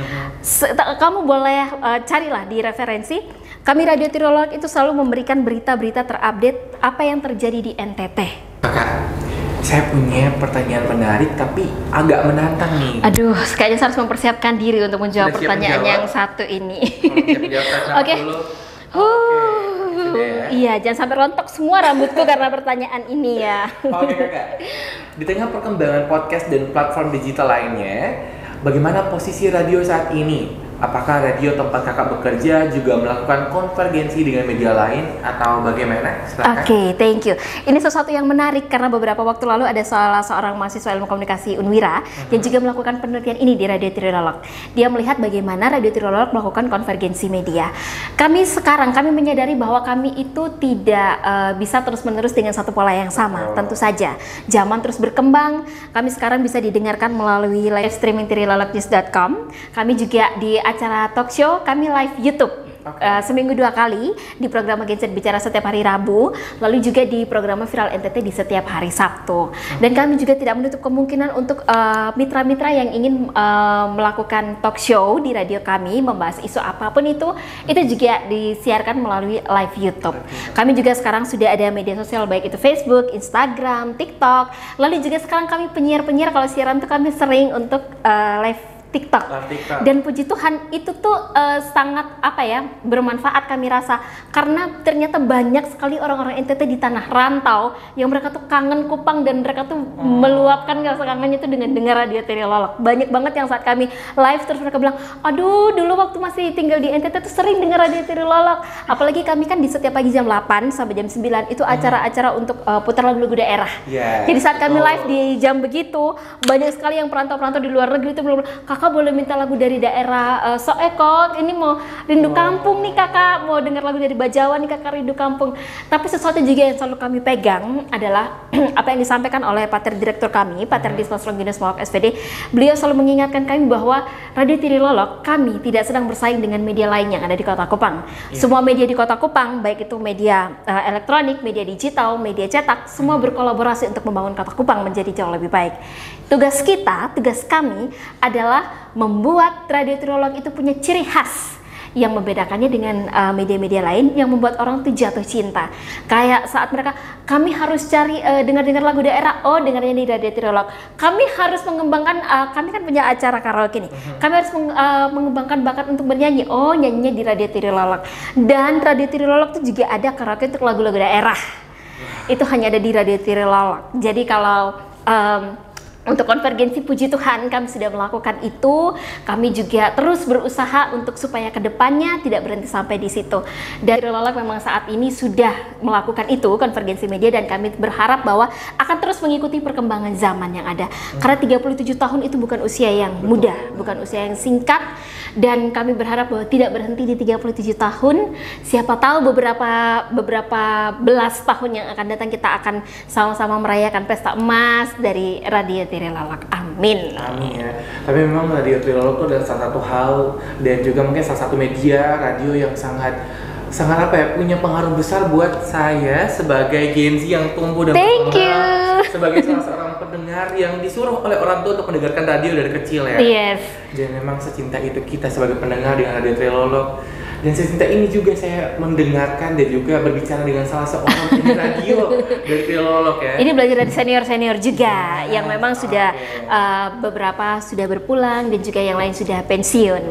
[SPEAKER 1] Kamu boleh carilah di referensi. Kami Radio Tirilolok itu selalu memberikan berita-berita terupdate apa yang terjadi di NTT. Kakak,
[SPEAKER 2] saya punya pertanyaan menarik tapi agak menantang nih.
[SPEAKER 1] Aduh, kayaknya saya harus mempersiapkan diri untuk menjawab pertanyaan yang satu ini. Oke. Iya, jangan sampai rontok semua rambutku karena pertanyaan ini ya.
[SPEAKER 2] Oke, kakak. Di tengah perkembangan podcast dan platform digital lainnya, bagaimana posisi radio saat ini? Apakah radio tempat kakak bekerja juga melakukan konvergensi dengan media lain atau bagaimana?
[SPEAKER 1] Oke, thank you. Ini sesuatu yang menarik karena beberapa waktu lalu ada salah seorang mahasiswa ilmu komunikasi Unwira yang juga melakukan penelitian ini di Radio Tirilolok. Dia melihat bagaimana Radio Tirilolok melakukan konvergensi media. Kami menyadari bahwa kami itu tidak bisa terus-menerus dengan satu pola yang sama. Tentu saja, zaman terus berkembang. Kami sekarang bisa didengarkan melalui live streaming tiriloloknews.com. Kami juga di acara talk show, kami live YouTube seminggu 2 kali di program Genset Bicara setiap hari Rabu, lalu juga di program Viral NTT di setiap hari Sabtu. Dan kami juga tidak menutup kemungkinan untuk mitra-mitra yang ingin melakukan talk show di radio kami, membahas isu apapun itu juga disiarkan melalui live YouTube. Kami juga sekarang sudah ada media sosial, baik itu Facebook, Instagram, TikTok, lalu juga sekarang kami penyiar-penyiar, kalau siaran tuh kami sering untuk live TikTok. Dan puji Tuhan itu tuh sangat bermanfaat kami rasa, karena ternyata banyak sekali orang-orang NTT di tanah rantau yang mereka tuh kangen Kupang dan mereka tuh meluapkan rasa kangennya itu dengan dengar Radio Tirilolok. Banyak banget yang saat kami live terus mereka bilang, aduh dulu waktu masih tinggal di NTT tuh sering dengar Radio Tirilolok. Apalagi kami kan di setiap pagi jam 8 sampai jam 9 itu acara-acara untuk putar lagu-lagu daerah. Jadi saat kami live di jam begitu, banyak sekali yang perantau-perantau di luar negeri itu bilang, kakak kakak boleh minta lagu dari daerah Soekok, ini mau rindu kampung nih kakak, mau dengar lagu dari Bajawa nih kakak, rindu kampung. Tapi sesuatu juga yang selalu kami pegang adalah apa yang disampaikan oleh Pater Direktur kami, Pater Dismas Longinus Mawak SPD. Beliau selalu mengingatkan kami bahwa Radio Trilolog kami tidak sedang bersaing dengan media lain yang ada di Kota Kupang. Semua media di Kota Kupang, baik itu media elektronik, media digital, media cetak, semua berkolaborasi untuk membangun Kota Kupang menjadi jauh lebih baik. Tugas kami adalah membuat Radio Trilolog itu punya ciri khas yang membedakannya dengan media-media lain yang membuat orang tuh jatuh cinta. Kayak saat mereka, kami harus cari dengar-dengar lagu daerah, oh dengarnya di Radio Trilolog. Kami harus mengembangkan, kami kan punya acara karaoke nih. Kami harus mengembangkan bakat untuk bernyanyi, oh nyanyinya di Radio Trilolog. Dan Radio Trilolog tuh juga ada karaoke untuk lagu-lagu daerah. Itu hanya ada di Radio Trilolog. Jadi kalau untuk konvergensi, puji Tuhan kami sudah melakukan itu. Kami juga terus berusaha untuk supaya kedepannya tidak berhenti sampai di situ. Dan Trilolog memang saat ini sudah melakukan itu, konvergensi media, dan kami berharap bahwa akan terus mengikuti perkembangan zaman yang ada. Karena 37 tahun itu bukan usia yang muda, bukan usia yang singkat. Dan kami berharap bahwa tidak berhenti di 37 tahun. Siapa tahu beberapa belas tahun yang akan datang kita akan sama-sama merayakan pesta emas dari Radio Trilolog. Amin.
[SPEAKER 2] Amin ya. Tapi memang Radio Trilolog itu adalah salah satu hal dan juga mungkin salah satu media radio yang sangat apa ya, punya pengaruh besar buat saya sebagai Gen Z yang tumbuh dan berkembang, sebagai salah seorang pendengar yang disuruh oleh orang tua untuk mendengarkan radio dari kecil ya.
[SPEAKER 1] Yes.
[SPEAKER 2] Dan memang secinta itu kita sebagai pendengar dengan Radio Trilolog. Dan secinta ini juga saya mendengarkan dan juga berbicara dengan salah seorang penyiar radio dari Trilolog ya. Ini
[SPEAKER 1] belajar dari senior-senior juga yang memang sudah beberapa sudah berpulang dan juga yang lain sudah pensiun.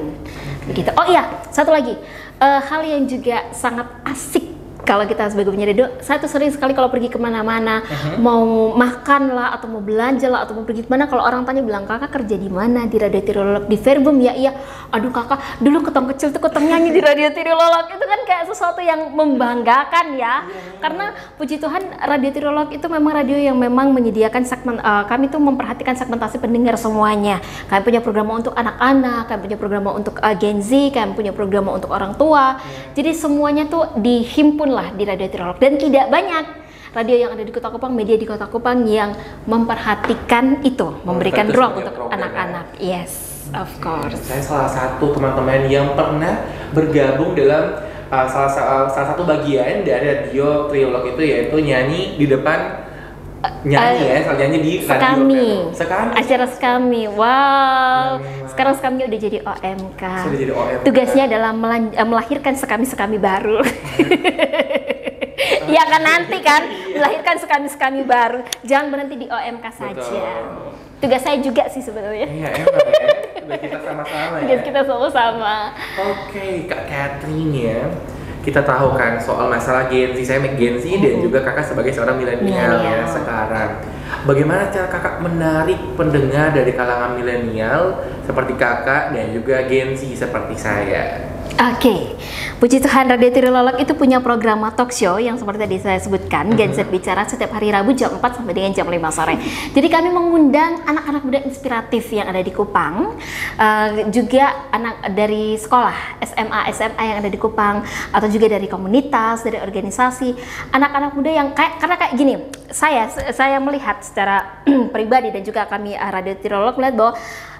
[SPEAKER 1] Begitu. Oh iya, satu lagi. Hal yang juga sangat asik kalau kita sebagai penyiar radio, saya tuh sering sekali kalau pergi kemana-mana, mau makan lah atau mau belanja lah atau mau pergi kemana, kalau orang tanya bilang kakak kerja di mana, di Radio Trilolog, di Verbum ya, iya. Aduh kakak dulu ketong kecil tuh ketong nyanyi di Radio Trilolog, itu kan kayak sesuatu yang membanggakan ya. Karena puji Tuhan Radio Trilolog itu memang radio yang memang menyediakan segmen, kami tuh memperhatikan segmentasi pendengar semuanya. Kami punya program untuk anak-anak, kami punya program untuk Gen Z, kami punya program untuk orang tua. Jadi semuanya tuh dihimpun lah di Radio Trilolog, dan tidak banyak radio yang ada di Kota Kupang, media di Kota Kupang yang memperhatikan itu, memberikan ruang untuk anak-anak. Yes, of course.
[SPEAKER 2] Saya salah satu teman-teman yang pernah bergabung dalam salah satu bagian dari Radio Trilolog itu, yaitu nyanyi di depan nyanyi di radio. Sekami.
[SPEAKER 1] Acara Sekami. Wow. Sekarang Sekami udah jadi OMK.
[SPEAKER 2] Sudah jadi OMK.
[SPEAKER 1] Tugasnya adalah melahirkan Sekami baru. Iya kan, nanti kan melahirkan Sekami baru. Jangan berhenti di OMK saja. Tugas saya juga sih sebenarnya.
[SPEAKER 2] Iya, emang ya. Tugas kita sama-sama ya.
[SPEAKER 1] Tugas kita sama-sama.
[SPEAKER 2] Oke, Kak Catherine ya. Kita tahu kan soal masalah Gen Z, saya Gen Z dan juga kakak sebagai seorang milenial ya sekarang. Bagaimana cara kakak menarik pendengar dari kalangan milenial seperti kakak dan juga Gen Z seperti saya?
[SPEAKER 1] Oke, puji Tuhan Radio Trilolog itu punya program talk show yang seperti tadi saya sebutkan, Gen Z Bicara, setiap hari Rabu jam 4 sampai dengan jam 5 sore. Jadi kami mengundang anak-anak muda inspiratif yang ada di Kupang, juga anak dari sekolah SMA yang ada di Kupang, atau juga dari komunitas, dari organisasi, anak-anak muda yang karena kayak gini, saya melihat secara pribadi dan juga kami Radio Trilolog melihat bahwa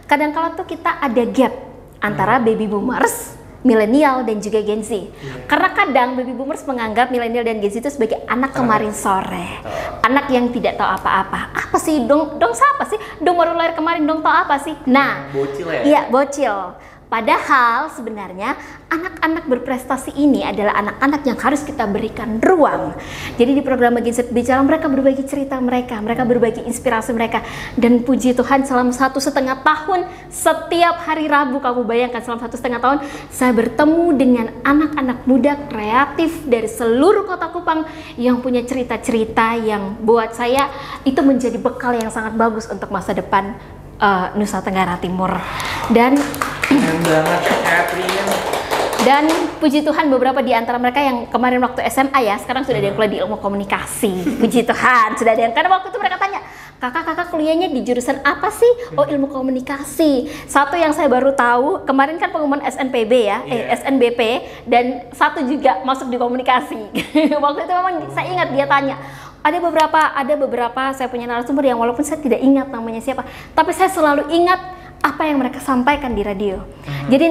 [SPEAKER 1] kadang-kala tuh kita ada gap antara baby boomers, milenial dan juga Gen Z. Karena kadang baby boomers menganggap milenial dan Gen Z itu sebagai anak kemarin sore. Anak yang tidak tahu apa-apa. Apa sih dong siapa sih? Dong baru lahir kemarin dong tahu apa sih? Nah,
[SPEAKER 2] bocil ya?
[SPEAKER 1] Iya, bocil. Padahal sebenarnya anak-anak berprestasi ini adalah anak-anak yang harus kita berikan ruang. Jadi di program Gen Z Bicara mereka berbagi cerita mereka berbagi inspirasi mereka. Dan puji Tuhan selama 1,5 tahun, setiap hari Rabu, kamu bayangkan selama 1,5 tahun, saya bertemu dengan anak-anak muda kreatif dari seluruh Kota Kupang yang punya cerita-cerita yang buat saya itu menjadi bekal yang sangat bagus untuk masa depan Nusa Tenggara Timur. Dan dan puji Tuhan beberapa di antara mereka yang kemarin waktu SMA ya, sekarang sudah ada yang kuliah di ilmu komunikasi. Puji Tuhan, sudah ada yang, karena waktu itu mereka tanya, kakak kuliahnya di jurusan apa sih? Oh, ilmu komunikasi. Satu yang saya baru tahu, kemarin kan pengumuman SNPB ya, SNBP, dan satu juga masuk di komunikasi. Waktu itu memang saya ingat dia tanya, ada beberapa saya punya narasumber yang walaupun saya tidak ingat namanya siapa, tapi saya selalu ingat apa yang mereka sampaikan di radio. Jadi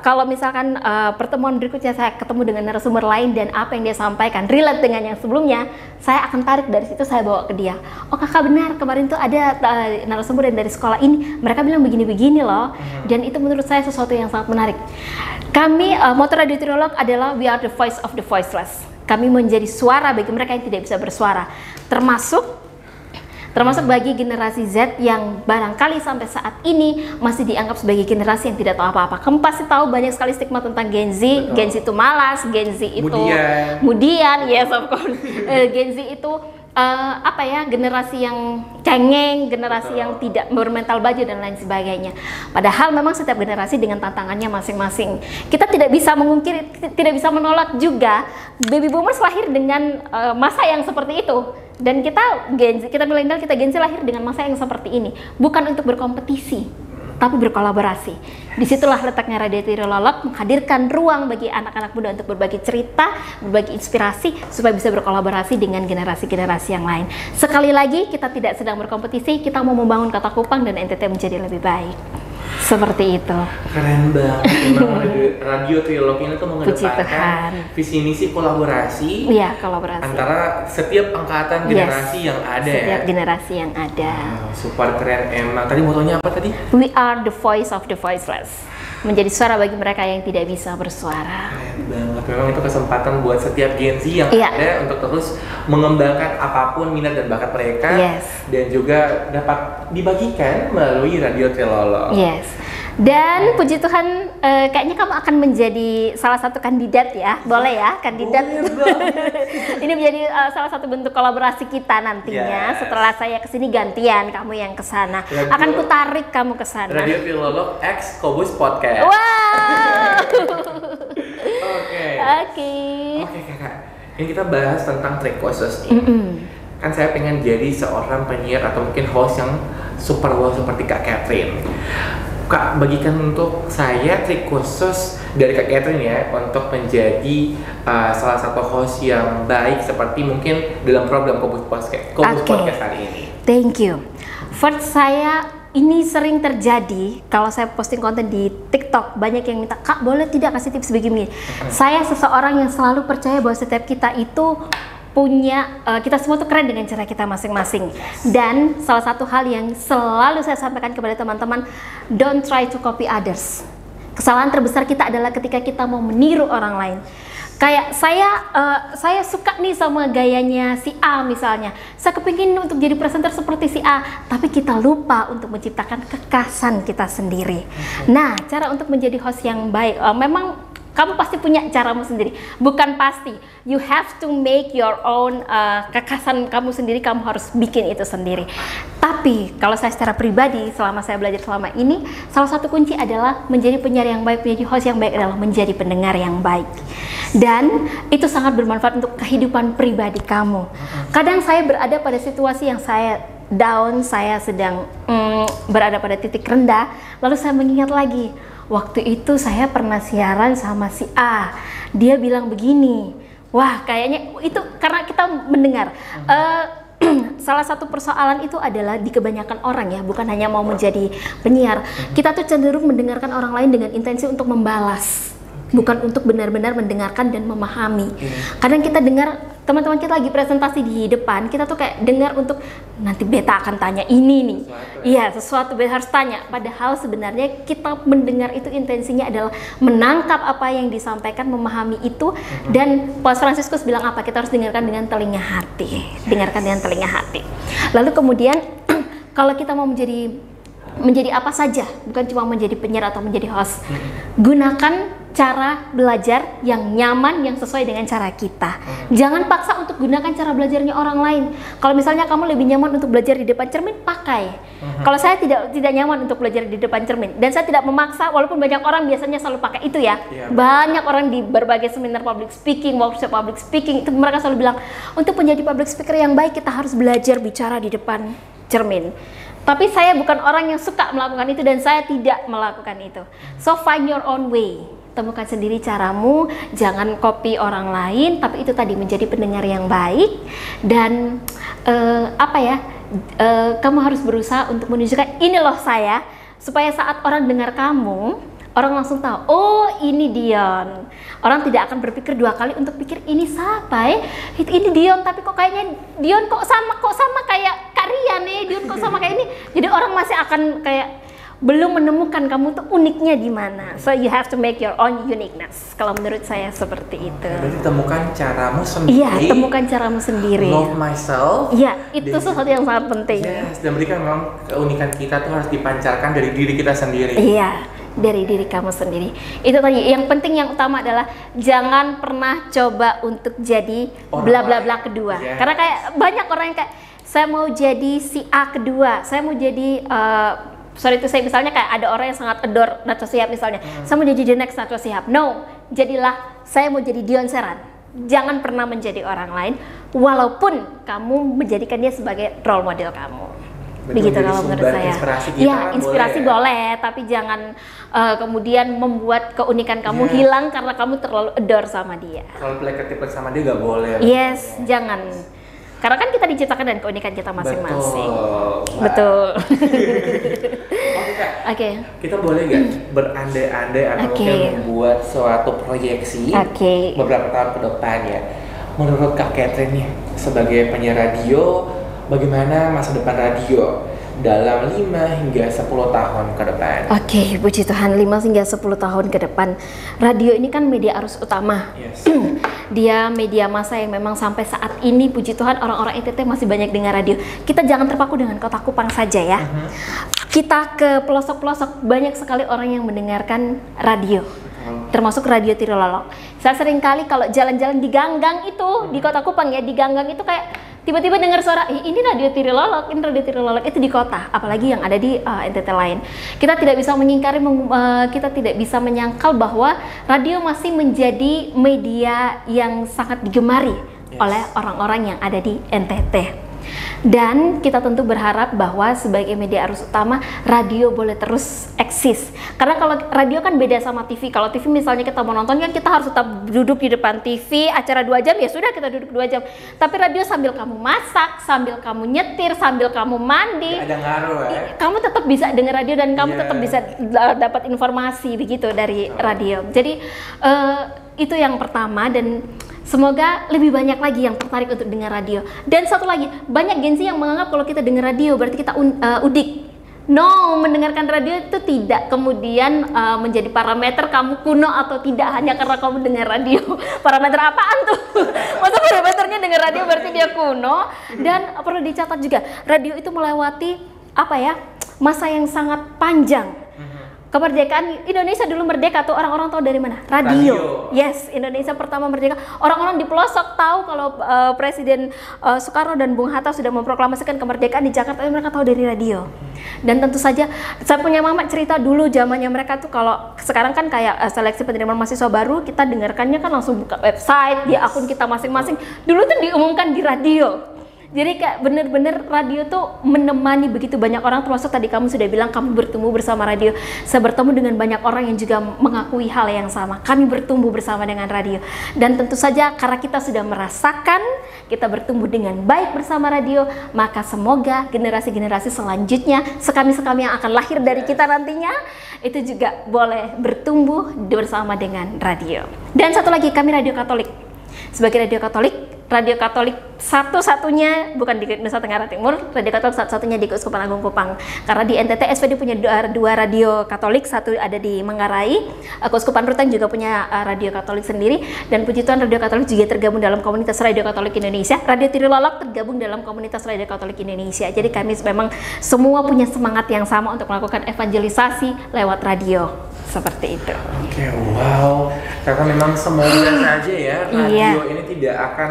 [SPEAKER 1] kalau misalkan pertemuan berikutnya saya ketemu dengan narasumber lain dan apa yang dia sampaikan relate dengan yang sebelumnya, saya akan tarik dari situ, saya bawa ke dia. Oh kakak benar, kemarin tuh ada narasumber yang dari sekolah ini, mereka bilang begini-begini loh. Dan itu menurut saya sesuatu yang sangat menarik. Kami, moto Radio Trilog adalah we are the voice of the voiceless. Kami menjadi suara bagi mereka yang tidak bisa bersuara, termasuk bagi generasi Z yang barangkali sampai saat ini masih dianggap sebagai generasi yang tidak tahu apa-apa. Kamu pasti tahu banyak sekali stigma tentang Gen Z. Betul. Gen Z itu malas, Gen Z itu kemudian yes of course. Gen Z itu generasi yang cengeng, generasi yang tidak bermental baja dan lain sebagainya. Padahal memang setiap generasi dengan tantangannya masing-masing. Kita tidak bisa mengungkiri, tidak bisa menolak juga baby boomers lahir dengan masa yang seperti itu. Dan kita milenial, kita Gen Z lahir dengan masa yang seperti ini, bukan untuk berkompetisi, tapi berkolaborasi. Disitulah letaknya Radio Trilog, menghadirkan ruang bagi anak-anak muda untuk berbagi cerita, berbagi inspirasi, supaya bisa berkolaborasi dengan generasi-generasi yang lain. Sekali lagi, kita tidak sedang berkompetisi, kita mau membangun Kota Kupang dan NTT menjadi lebih baik. Seperti itu.
[SPEAKER 2] Keren banget. Memang Radio Trilog ini tuh mengedepankan visi misi kolaborasi.
[SPEAKER 1] Iya, kolaborasi
[SPEAKER 2] antara setiap angkatan generasi yang ada.
[SPEAKER 1] Setiap generasi yang ada.
[SPEAKER 2] Super keren emang. Tadi motonya apa tadi?
[SPEAKER 1] We are the voice of the voiceless. Menjadi suara bagi mereka yang tidak bisa bersuara.
[SPEAKER 2] Keren banget. Memang itu kesempatan buat setiap Gen Z yang ada untuk terus mengembangkan apapun minat dan bakat mereka. Dan juga dapat dibagikan melalui Radio Trilog. Dan puji Tuhan, kayaknya kamu akan menjadi salah satu kandidat ya, boleh ya, kandidat. Ini menjadi salah satu bentuk kolaborasi kita nantinya. Setelah saya kesini gantian, kamu yang kesana. Akan kutarik kamu kesana. Radio Trilog X Kobus Podcast.
[SPEAKER 1] Wow. Oke
[SPEAKER 2] kakak, ini kita bahas tentang trik khusus nih. Kan saya pengen jadi seorang penyiar atau mungkin host yang super wow seperti Kak Catherine. Kak, bagikan untuk saya trik khusus dari Kak Catherine ya untuk menjadi salah satu host yang baik seperti mungkin dalam program Kobus Podcast hari ini.
[SPEAKER 1] Thank you. First, ini sering terjadi kalau saya posting konten di TikTok, banyak yang minta, Kak boleh tidak kasih tips begini. Saya seseorang yang selalu percaya bahwa setiap kita itu punya, kita semua tuh keren dengan cara kita masing-masing. Dan salah satu hal yang selalu saya sampaikan kepada teman-teman, don't try to copy others. Kesalahan terbesar kita adalah ketika kita mau meniru orang lain. Kayak saya suka nih sama gayanya si A misalnya. Saya kepingin untuk jadi presenter seperti si A, tapi kita lupa untuk menciptakan kekhasan kita sendiri. Nah, cara untuk menjadi host yang baik, memang kamu pasti punya caramu sendiri. Bukan pasti, you have to make your own kekhasan kamu sendiri. Kamu harus bikin itu sendiri. Tapi kalau saya secara pribadi, selama saya belajar selama ini, salah satu kunci adalah menjadi penyiar yang baik, menjadi host yang baik adalah menjadi pendengar yang baik. Dan itu sangat bermanfaat untuk kehidupan pribadi kamu. Kadang saya berada pada situasi yang saya down, saya sedang berada pada titik rendah, lalu saya mengingat lagi, waktu itu saya pernah siaran sama si A, dia bilang begini. Wah, kayaknya itu karena kita mendengar. Salah satu persoalan itu adalah di kebanyakan orang ya, bukan hanya mau menjadi penyiar. Kita tuh cenderung mendengarkan orang lain dengan intensi untuk membalas, bukan untuk benar-benar mendengarkan dan memahami. Kadang kita dengar teman-teman kita lagi presentasi di depan, kita tuh kayak dengar untuk nanti beta akan tanya ini nih. Iya, sesuatu beta harus tanya. Padahal sebenarnya kita mendengar itu intensinya adalah menangkap apa yang disampaikan, memahami itu. Dan Paus Fransiskus bilang apa? Kita harus dengarkan dengan telinga hati. Dengarkan dengan telinga hati. Lalu kemudian kalau kita mau menjadi apa saja, bukan cuma menjadi penyiar atau menjadi host, gunakan cara belajar yang nyaman, yang sesuai dengan cara kita. Jangan paksa untuk gunakan cara belajarnya orang lain. Kalau misalnya kamu lebih nyaman untuk belajar di depan cermin, pakai. Kalau saya tidak nyaman untuk belajar di depan cermin, dan saya tidak memaksa, walaupun banyak orang biasanya selalu pakai itu ya. Banyak orang di berbagai seminar public speaking, workshop public speaking, itu mereka selalu bilang, untuk menjadi public speaker yang baik kita harus belajar bicara di depan cermin. Tapi saya bukan orang yang suka melakukan itu dan saya tidak melakukan itu. So find your own way. Temukan sendiri caramu, jangan copy orang lain, tapi itu tadi menjadi pendengar yang baik dan kamu harus berusaha untuk menunjukkan ini loh saya, supaya saat orang dengar kamu, orang langsung tahu, oh ini Dion. Orang tidak akan berpikir dua kali untuk pikir ini siapa ya? Ini Dion, tapi kok kayaknya Dion kok sama kayak Kak Rian nih, Dion kok sama kayak ini. Jadi orang masih akan kayak belum menemukan kamu tuh uniknya di mana. So you have to make your own uniqueness. Kalau menurut saya seperti itu.
[SPEAKER 2] Berarti temukan caramu sendiri.
[SPEAKER 1] Iya, temukan caramu sendiri.
[SPEAKER 2] Love myself.
[SPEAKER 1] Iya, itu sesuatu yang sangat penting.
[SPEAKER 2] Yes, dan berikan memang keunikan kita tuh harus dipancarkan dari diri kita sendiri.
[SPEAKER 1] Iya, dari diri kamu sendiri. Itu tadi. Yang penting, yang utama adalah jangan pernah coba untuk jadi bla bla bla kedua.
[SPEAKER 2] Yes.
[SPEAKER 1] Karena kayak banyak orang yang kayak saya mau jadi si A kedua, saya mau jadi misalnya kayak ada orang yang sangat adore Najwa Shihab misalnya, saya mau jadi the next Najwa Shihab. No, jadilah saya mau jadi Dion Seran. Jangan pernah menjadi orang lain, walaupun kamu menjadikan dia sebagai role model kamu.
[SPEAKER 2] Betul,
[SPEAKER 1] Begitu kalau menurut saya.
[SPEAKER 2] Inspirasi kita
[SPEAKER 1] ya, inspirasi boleh, tapi jangan kemudian membuat keunikan kamu hilang karena kamu terlalu adore sama dia.
[SPEAKER 2] Kalau play sama dia gak boleh.
[SPEAKER 1] Yes, jangan. Karena kan kita diciptakan dan keunikan kita masing-masing.
[SPEAKER 2] Betul.
[SPEAKER 1] Oke, Kak. Oke.
[SPEAKER 2] Kita boleh nggak berandai-andai atau mungkin membuat suatu proyeksi beberapa tahun ke depan ya. Menurut Kak Catherine nih, sebagai penyiar radio, bagaimana masa depan radio dalam 5 hingga 10 tahun ke depan?
[SPEAKER 1] Oke, puji Tuhan, 5 hingga 10 tahun ke depan. Radio ini kan media arus utama.
[SPEAKER 2] Yes.
[SPEAKER 1] Dia media massa yang memang sampai saat ini, puji Tuhan, orang-orang NTT masih banyak dengar radio. Kita jangan terpaku dengan Kota Kupang saja ya. Kita ke pelosok-pelosok, banyak sekali orang yang mendengarkan radio. Termasuk Radio Tirilolok. Saya sering kali kalau jalan-jalan di ganggang itu, di Kota Kupang ya, di ganggang itu kayak tiba-tiba dengar suara, ini Radio Tirilolok, ini Radio Tirilolok, itu di kota, apalagi yang ada di NTT lain. Kita tidak bisa mengingkari, kita tidak bisa menyangkal bahwa radio masih menjadi media yang sangat digemari oleh orang-orang yang ada di NTT. Dan kita tentu berharap bahwa sebagai media arus utama, radio boleh terus eksis. Karena kalau radio kan beda sama TV. Kalau TV misalnya kita mau nonton kan kita harus tetap duduk di depan TV, acara 2 jam ya sudah kita duduk 2 jam. Tapi radio sambil kamu masak, sambil kamu nyetir, sambil kamu mandi,
[SPEAKER 2] gak ada ngaruh ya.
[SPEAKER 1] Kamu tetap bisa dengar radio dan kamu tetap bisa dapat informasi begitu dari radio. Jadi itu yang pertama, dan semoga lebih banyak lagi yang tertarik untuk dengar radio. Dan satu lagi, banyak Gen Z yang menganggap kalau kita dengar radio berarti kita udik. No, mendengarkan radio itu tidak kemudian menjadi parameter kamu kuno atau tidak hanya karena kamu dengar radio. Parameter apaan tuh? Masa parameternya dengar radio berarti dia kuno? Dan perlu dicatat juga, radio itu melewati masa yang sangat panjang. Kemerdekaan Indonesia dulu merdeka tuh orang-orang tahu dari mana? Radio. Yes, Indonesia pertama merdeka. Orang-orang di pelosok tahu kalau Presiden Soekarno dan Bung Hatta sudah memproklamasikan kemerdekaan di Jakarta, mereka tahu dari radio. Dan tentu saja saya punya mama cerita dulu zamannya mereka tuh, kalau sekarang kan kayak seleksi penerimaan mahasiswa baru, kita dengarkannya kan langsung buka website di akun kita masing-masing. Dulu tuh diumumkan di radio. Jadi kayak bener-bener radio tuh menemani begitu banyak orang, termasuk tadi kamu sudah bilang kamu bertumbuh bersama radio. Saya bertemu dengan banyak orang yang juga mengakui hal yang sama. Kami bertumbuh bersama dengan radio. Dan tentu saja karena kita sudah merasakan kita bertumbuh dengan baik bersama radio, maka semoga generasi-generasi selanjutnya, sekami-sekami yang akan lahir dari kita nantinya, itu juga boleh bertumbuh bersama dengan radio. Dan satu lagi, kami Radio Katolik. Sebagai Radio Katolik satu-satunya, bukan di Nusa Tenggara Timur, Radio Katolik satu-satunya di Keuskupan Agung Kupang. Karena di NTT SPD punya dua radio Katolik, satu ada di Manggarai, Keuskupan Ruteng juga punya radio Katolik sendiri, dan puji Tuhan Radio Katolik juga tergabung dalam komunitas Radio Katolik Indonesia. Radio Tirilolok tergabung dalam komunitas Radio Katolik Indonesia. Jadi kami memang semua punya semangat yang sama untuk melakukan evangelisasi lewat radio. Seperti itu.
[SPEAKER 2] Oke, wow. Karena memang semoga saja ya radio ini tidak akan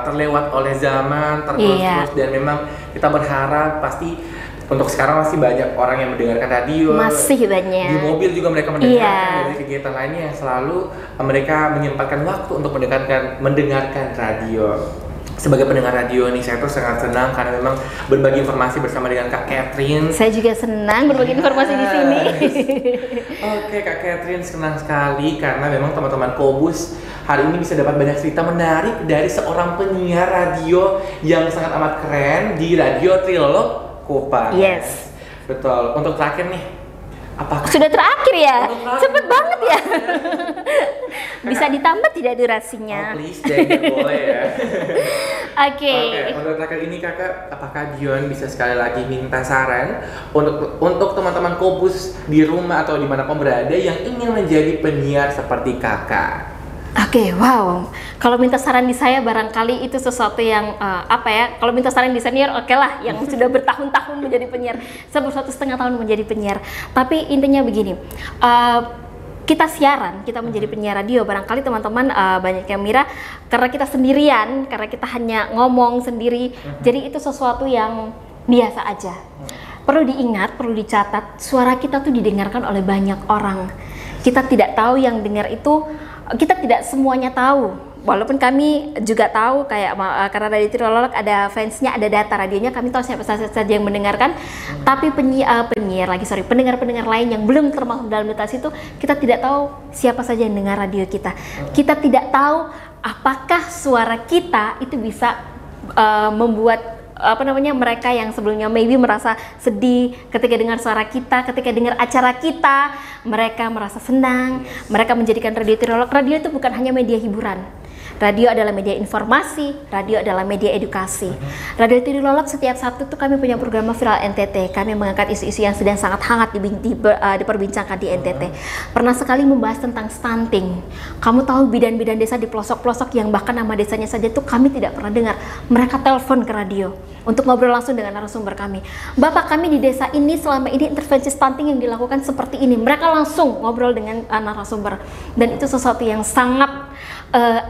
[SPEAKER 2] terlewat oleh zaman, terus dan memang kita berharap pasti untuk sekarang masih banyak orang yang mendengarkan radio.
[SPEAKER 1] Masih banyak.
[SPEAKER 2] Di mobil juga mereka mendengarkan, dari kegiatan lainnya yang selalu mereka menyempatkan waktu untuk mendengarkan radio. sebagai pendengar radio nih, saya tuh sangat senang karena memang berbagi informasi bersama dengan Kak Catherine.
[SPEAKER 1] Saya juga senang berbagi informasi di sini.
[SPEAKER 2] Oke, Kak Catherine, senang sekali karena memang teman-teman Kobus hari ini bisa dapat banyak cerita menarik dari seorang penyiar radio yang sangat amat keren di Radio Trilolog Kupang.
[SPEAKER 1] Yes.
[SPEAKER 2] Betul. Untuk terakhir nih, apakah
[SPEAKER 1] Sudah terakhir ya?
[SPEAKER 2] Terakhir.
[SPEAKER 1] Cepet banget ya. Bisa ditambah tidak durasinya?
[SPEAKER 2] please deh, boleh ya.
[SPEAKER 1] Oke.
[SPEAKER 2] Untuk terakhir ini Kakak, apakah Dion bisa sekali lagi minta saran untuk teman-teman Kobus di rumah atau dimanapun berada yang ingin menjadi penyiar seperti Kakak?
[SPEAKER 1] Oke, wow. Kalau minta saran di saya barangkali itu sesuatu yang apa ya? Kalau minta saran di senior, oke lah, yang sudah bertahun-tahun menjadi penyiar, saya 1,5 tahun menjadi penyiar. Tapi intinya begini, kita siaran, kita menjadi penyiar radio, barangkali teman-teman banyak yang mira karena kita sendirian, karena kita hanya ngomong sendiri, jadi itu sesuatu yang biasa aja. Perlu diingat, perlu dicatat, suara kita tuh didengarkan oleh banyak orang. Kita tidak tahu yang dengar itu, kita tidak semuanya tahu. Walaupun kami juga tahu kayak karena Radio Trilolog ada fansnya, ada data radionya, kami tahu siapa saja yang mendengarkan. Tapi pendengar-pendengar lain yang belum termasuk dalam data itu, kita tidak tahu siapa saja yang dengar radio kita. Kita tidak tahu apakah suara kita itu bisa membuat mereka yang sebelumnya maybe merasa sedih ketika dengar suara kita, ketika dengar acara kita, mereka merasa senang. Mereka menjadikan Radio Trilolog, radio itu bukan hanya media hiburan. Radio adalah media informasi, radio adalah media edukasi. Radio Trilolog setiap Sabtu tuh kami punya program Viral NTT. Kami mengangkat isu-isu yang sedang sangat hangat diperbincangkan di NTT. Pernah sekali membahas tentang stunting. Kamu tahu bidan-bidan desa di pelosok-pelosok yang bahkan nama desanya saja tuh kami tidak pernah dengar. Mereka telepon ke radio untuk ngobrol langsung dengan narasumber kami. Bapak, kami di desa ini selama ini intervensi stunting yang dilakukan seperti ini. Mereka langsung ngobrol dengan narasumber. Dan itu sesuatu yang sangat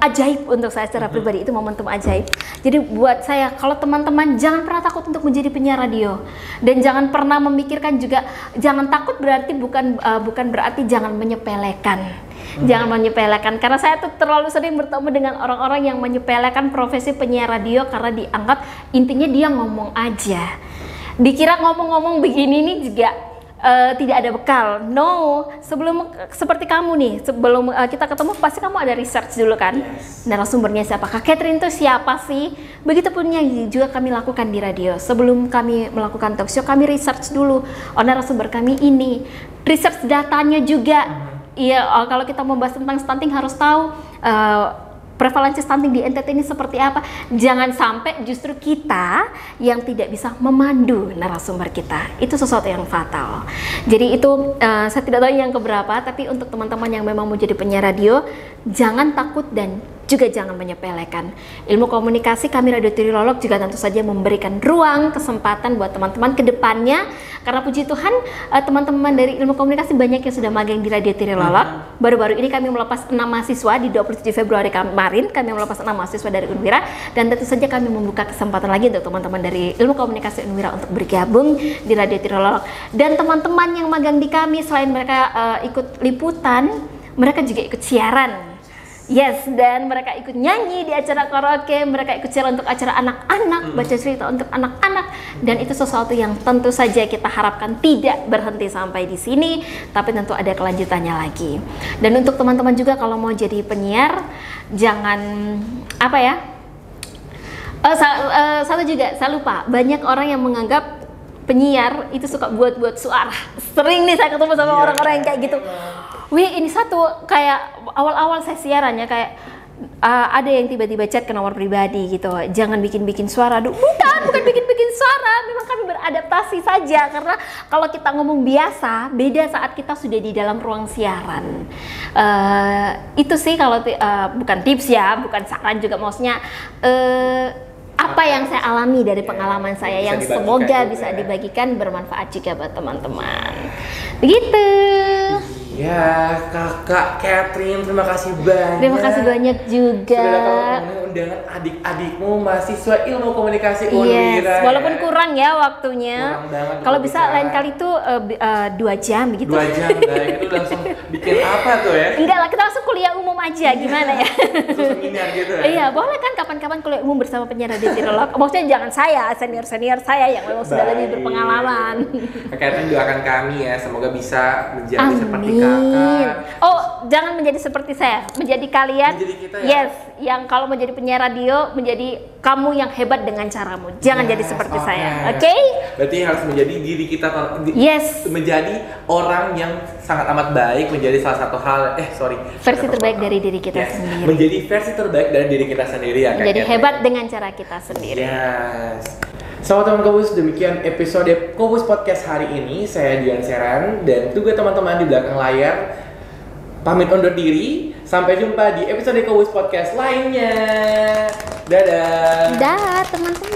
[SPEAKER 1] ajaib untuk saya secara pribadi, itu momentum ajaib. Jadi buat saya, kalau teman-teman jangan pernah takut untuk menjadi penyiar radio, dan jangan pernah memikirkan juga, jangan takut berarti bukan berarti jangan menyepelekan. Jangan menyepelekan, karena saya tuh terlalu sering bertemu dengan orang-orang yang menyepelekan profesi penyiar radio karena dianggap intinya dia ngomong aja. Dikira ngomong-ngomong begini nih juga tidak ada bekal. No, sebelum seperti kamu nih, sebelum kita ketemu pasti kamu ada research dulu kan.
[SPEAKER 2] Yes.
[SPEAKER 1] Narasumbernya siapa? Kak Catherine itu siapa sih? Begitupun yang juga kami lakukan di radio. Sebelum kami melakukan talk show, kami research dulu. Oh, narasumber kami ini, research datanya juga. Iya, kalau kita membahas tentang stunting harus tahu prevalensi stunting di NTT ini seperti apa. Jangan sampai justru kita yang tidak bisa memandu narasumber kita. Itu sesuatu yang fatal. Jadi itu saya tidak tahu yang keberapa, tapi untuk teman-teman yang memang mau jadi penyiar radio, jangan takut dan juga jangan menyepelekan. Ilmu komunikasi kami Radio Trilolog juga tentu saja memberikan ruang, kesempatan buat teman-teman ke depannya. Karena puji Tuhan, teman-teman dari ilmu komunikasi banyak yang sudah magang di Radio Trilolog. Baru-baru ini kami melepas 6 mahasiswa di 27 Februari kemarin. Kami melepas 6 mahasiswa dari Unwira. Dan tentu saja kami membuka kesempatan lagi untuk teman-teman dari ilmu komunikasi Unwira untuk bergabung di Radio Trilolog. Dan teman-teman yang magang di kami, selain mereka ikut liputan, mereka juga ikut siaran. Yes, dan mereka ikut nyanyi di acara karaoke, mereka ikut siaran untuk acara anak-anak, baca cerita untuk anak-anak, dan itu sesuatu yang tentu saja kita harapkan tidak berhenti sampai di sini, tapi tentu ada kelanjutannya lagi. Dan untuk teman-teman juga kalau mau jadi penyiar, jangan satu juga, saya lupa, banyak orang yang menganggap penyiar itu suka buat suara. Sering nih saya ketemu sama orang-orang yang kayak gitu. Wih, ini satu kayak awal-awal saya siaran ya, kayak ada yang tiba-tiba chat ke nomor pribadi gitu, jangan bikin-bikin suara. Bukan bikin-bikin suara, memang kami beradaptasi saja, karena kalau kita ngomong biasa beda saat kita sudah di dalam ruang siaran. Itu sih kalau bukan tips ya, bukan saran juga, maksudnya apa yang saya alami dari pengalaman saya yang semoga bisa dibagikan, bermanfaat juga buat teman-teman. Begitu.
[SPEAKER 2] Ya, Kakak Catherine, terima kasih banyak.
[SPEAKER 1] Terima kasih banyak juga.
[SPEAKER 2] Sudah datang undangan adik-adikmu mahasiswa ilmu komunikasi
[SPEAKER 1] Yes,
[SPEAKER 2] Unwira.
[SPEAKER 1] walaupun kurang ya waktunya.
[SPEAKER 2] Kurang banget
[SPEAKER 1] Kalau
[SPEAKER 2] untuk
[SPEAKER 1] bisa
[SPEAKER 2] bicara.
[SPEAKER 1] lain kali tuh 2 jam gitu.
[SPEAKER 2] 2 jam, baik. Itu langsung bikin apa tuh ya?
[SPEAKER 1] Enggak lah, kita langsung kuliah umum aja, gimana ya?
[SPEAKER 2] Langsung seminar gitu ya?
[SPEAKER 1] Iya, boleh kan kapan-kapan kuliah umum bersama penyiar radio Tirolog. Maksudnya jangan saya, senior-senior saya yang memang sudah lebih
[SPEAKER 2] Baik.
[SPEAKER 1] berpengalaman.
[SPEAKER 2] Kakak doakan kami ya, semoga bisa menjadi seperti kakak.
[SPEAKER 1] Oh, jangan menjadi seperti saya, menjadi kalian.
[SPEAKER 2] Menjadi kita ya?
[SPEAKER 1] Yes, yang kalau menjadi penyiar radio, menjadi kamu yang hebat dengan caramu. Jangan jadi seperti saya, oke?
[SPEAKER 2] Berarti harus menjadi diri kita,
[SPEAKER 1] Yes.
[SPEAKER 2] menjadi orang yang sangat amat baik, menjadi salah satu hal,
[SPEAKER 1] Versi terbaik dari diri kita sendiri.
[SPEAKER 2] Menjadi versi terbaik dari diri kita sendiri ya, Kak
[SPEAKER 1] Menjadi
[SPEAKER 2] Kat.
[SPEAKER 1] hebat dengan cara kita sendiri.
[SPEAKER 2] Yes. So teman Kobus, demikian episode Kobus Podcast hari ini. Saya Dion Seran dan juga teman-teman di belakang layar pamit undur diri. Sampai jumpa di episode Kobus Podcast lainnya. Dadah.
[SPEAKER 1] Dah, teman-teman.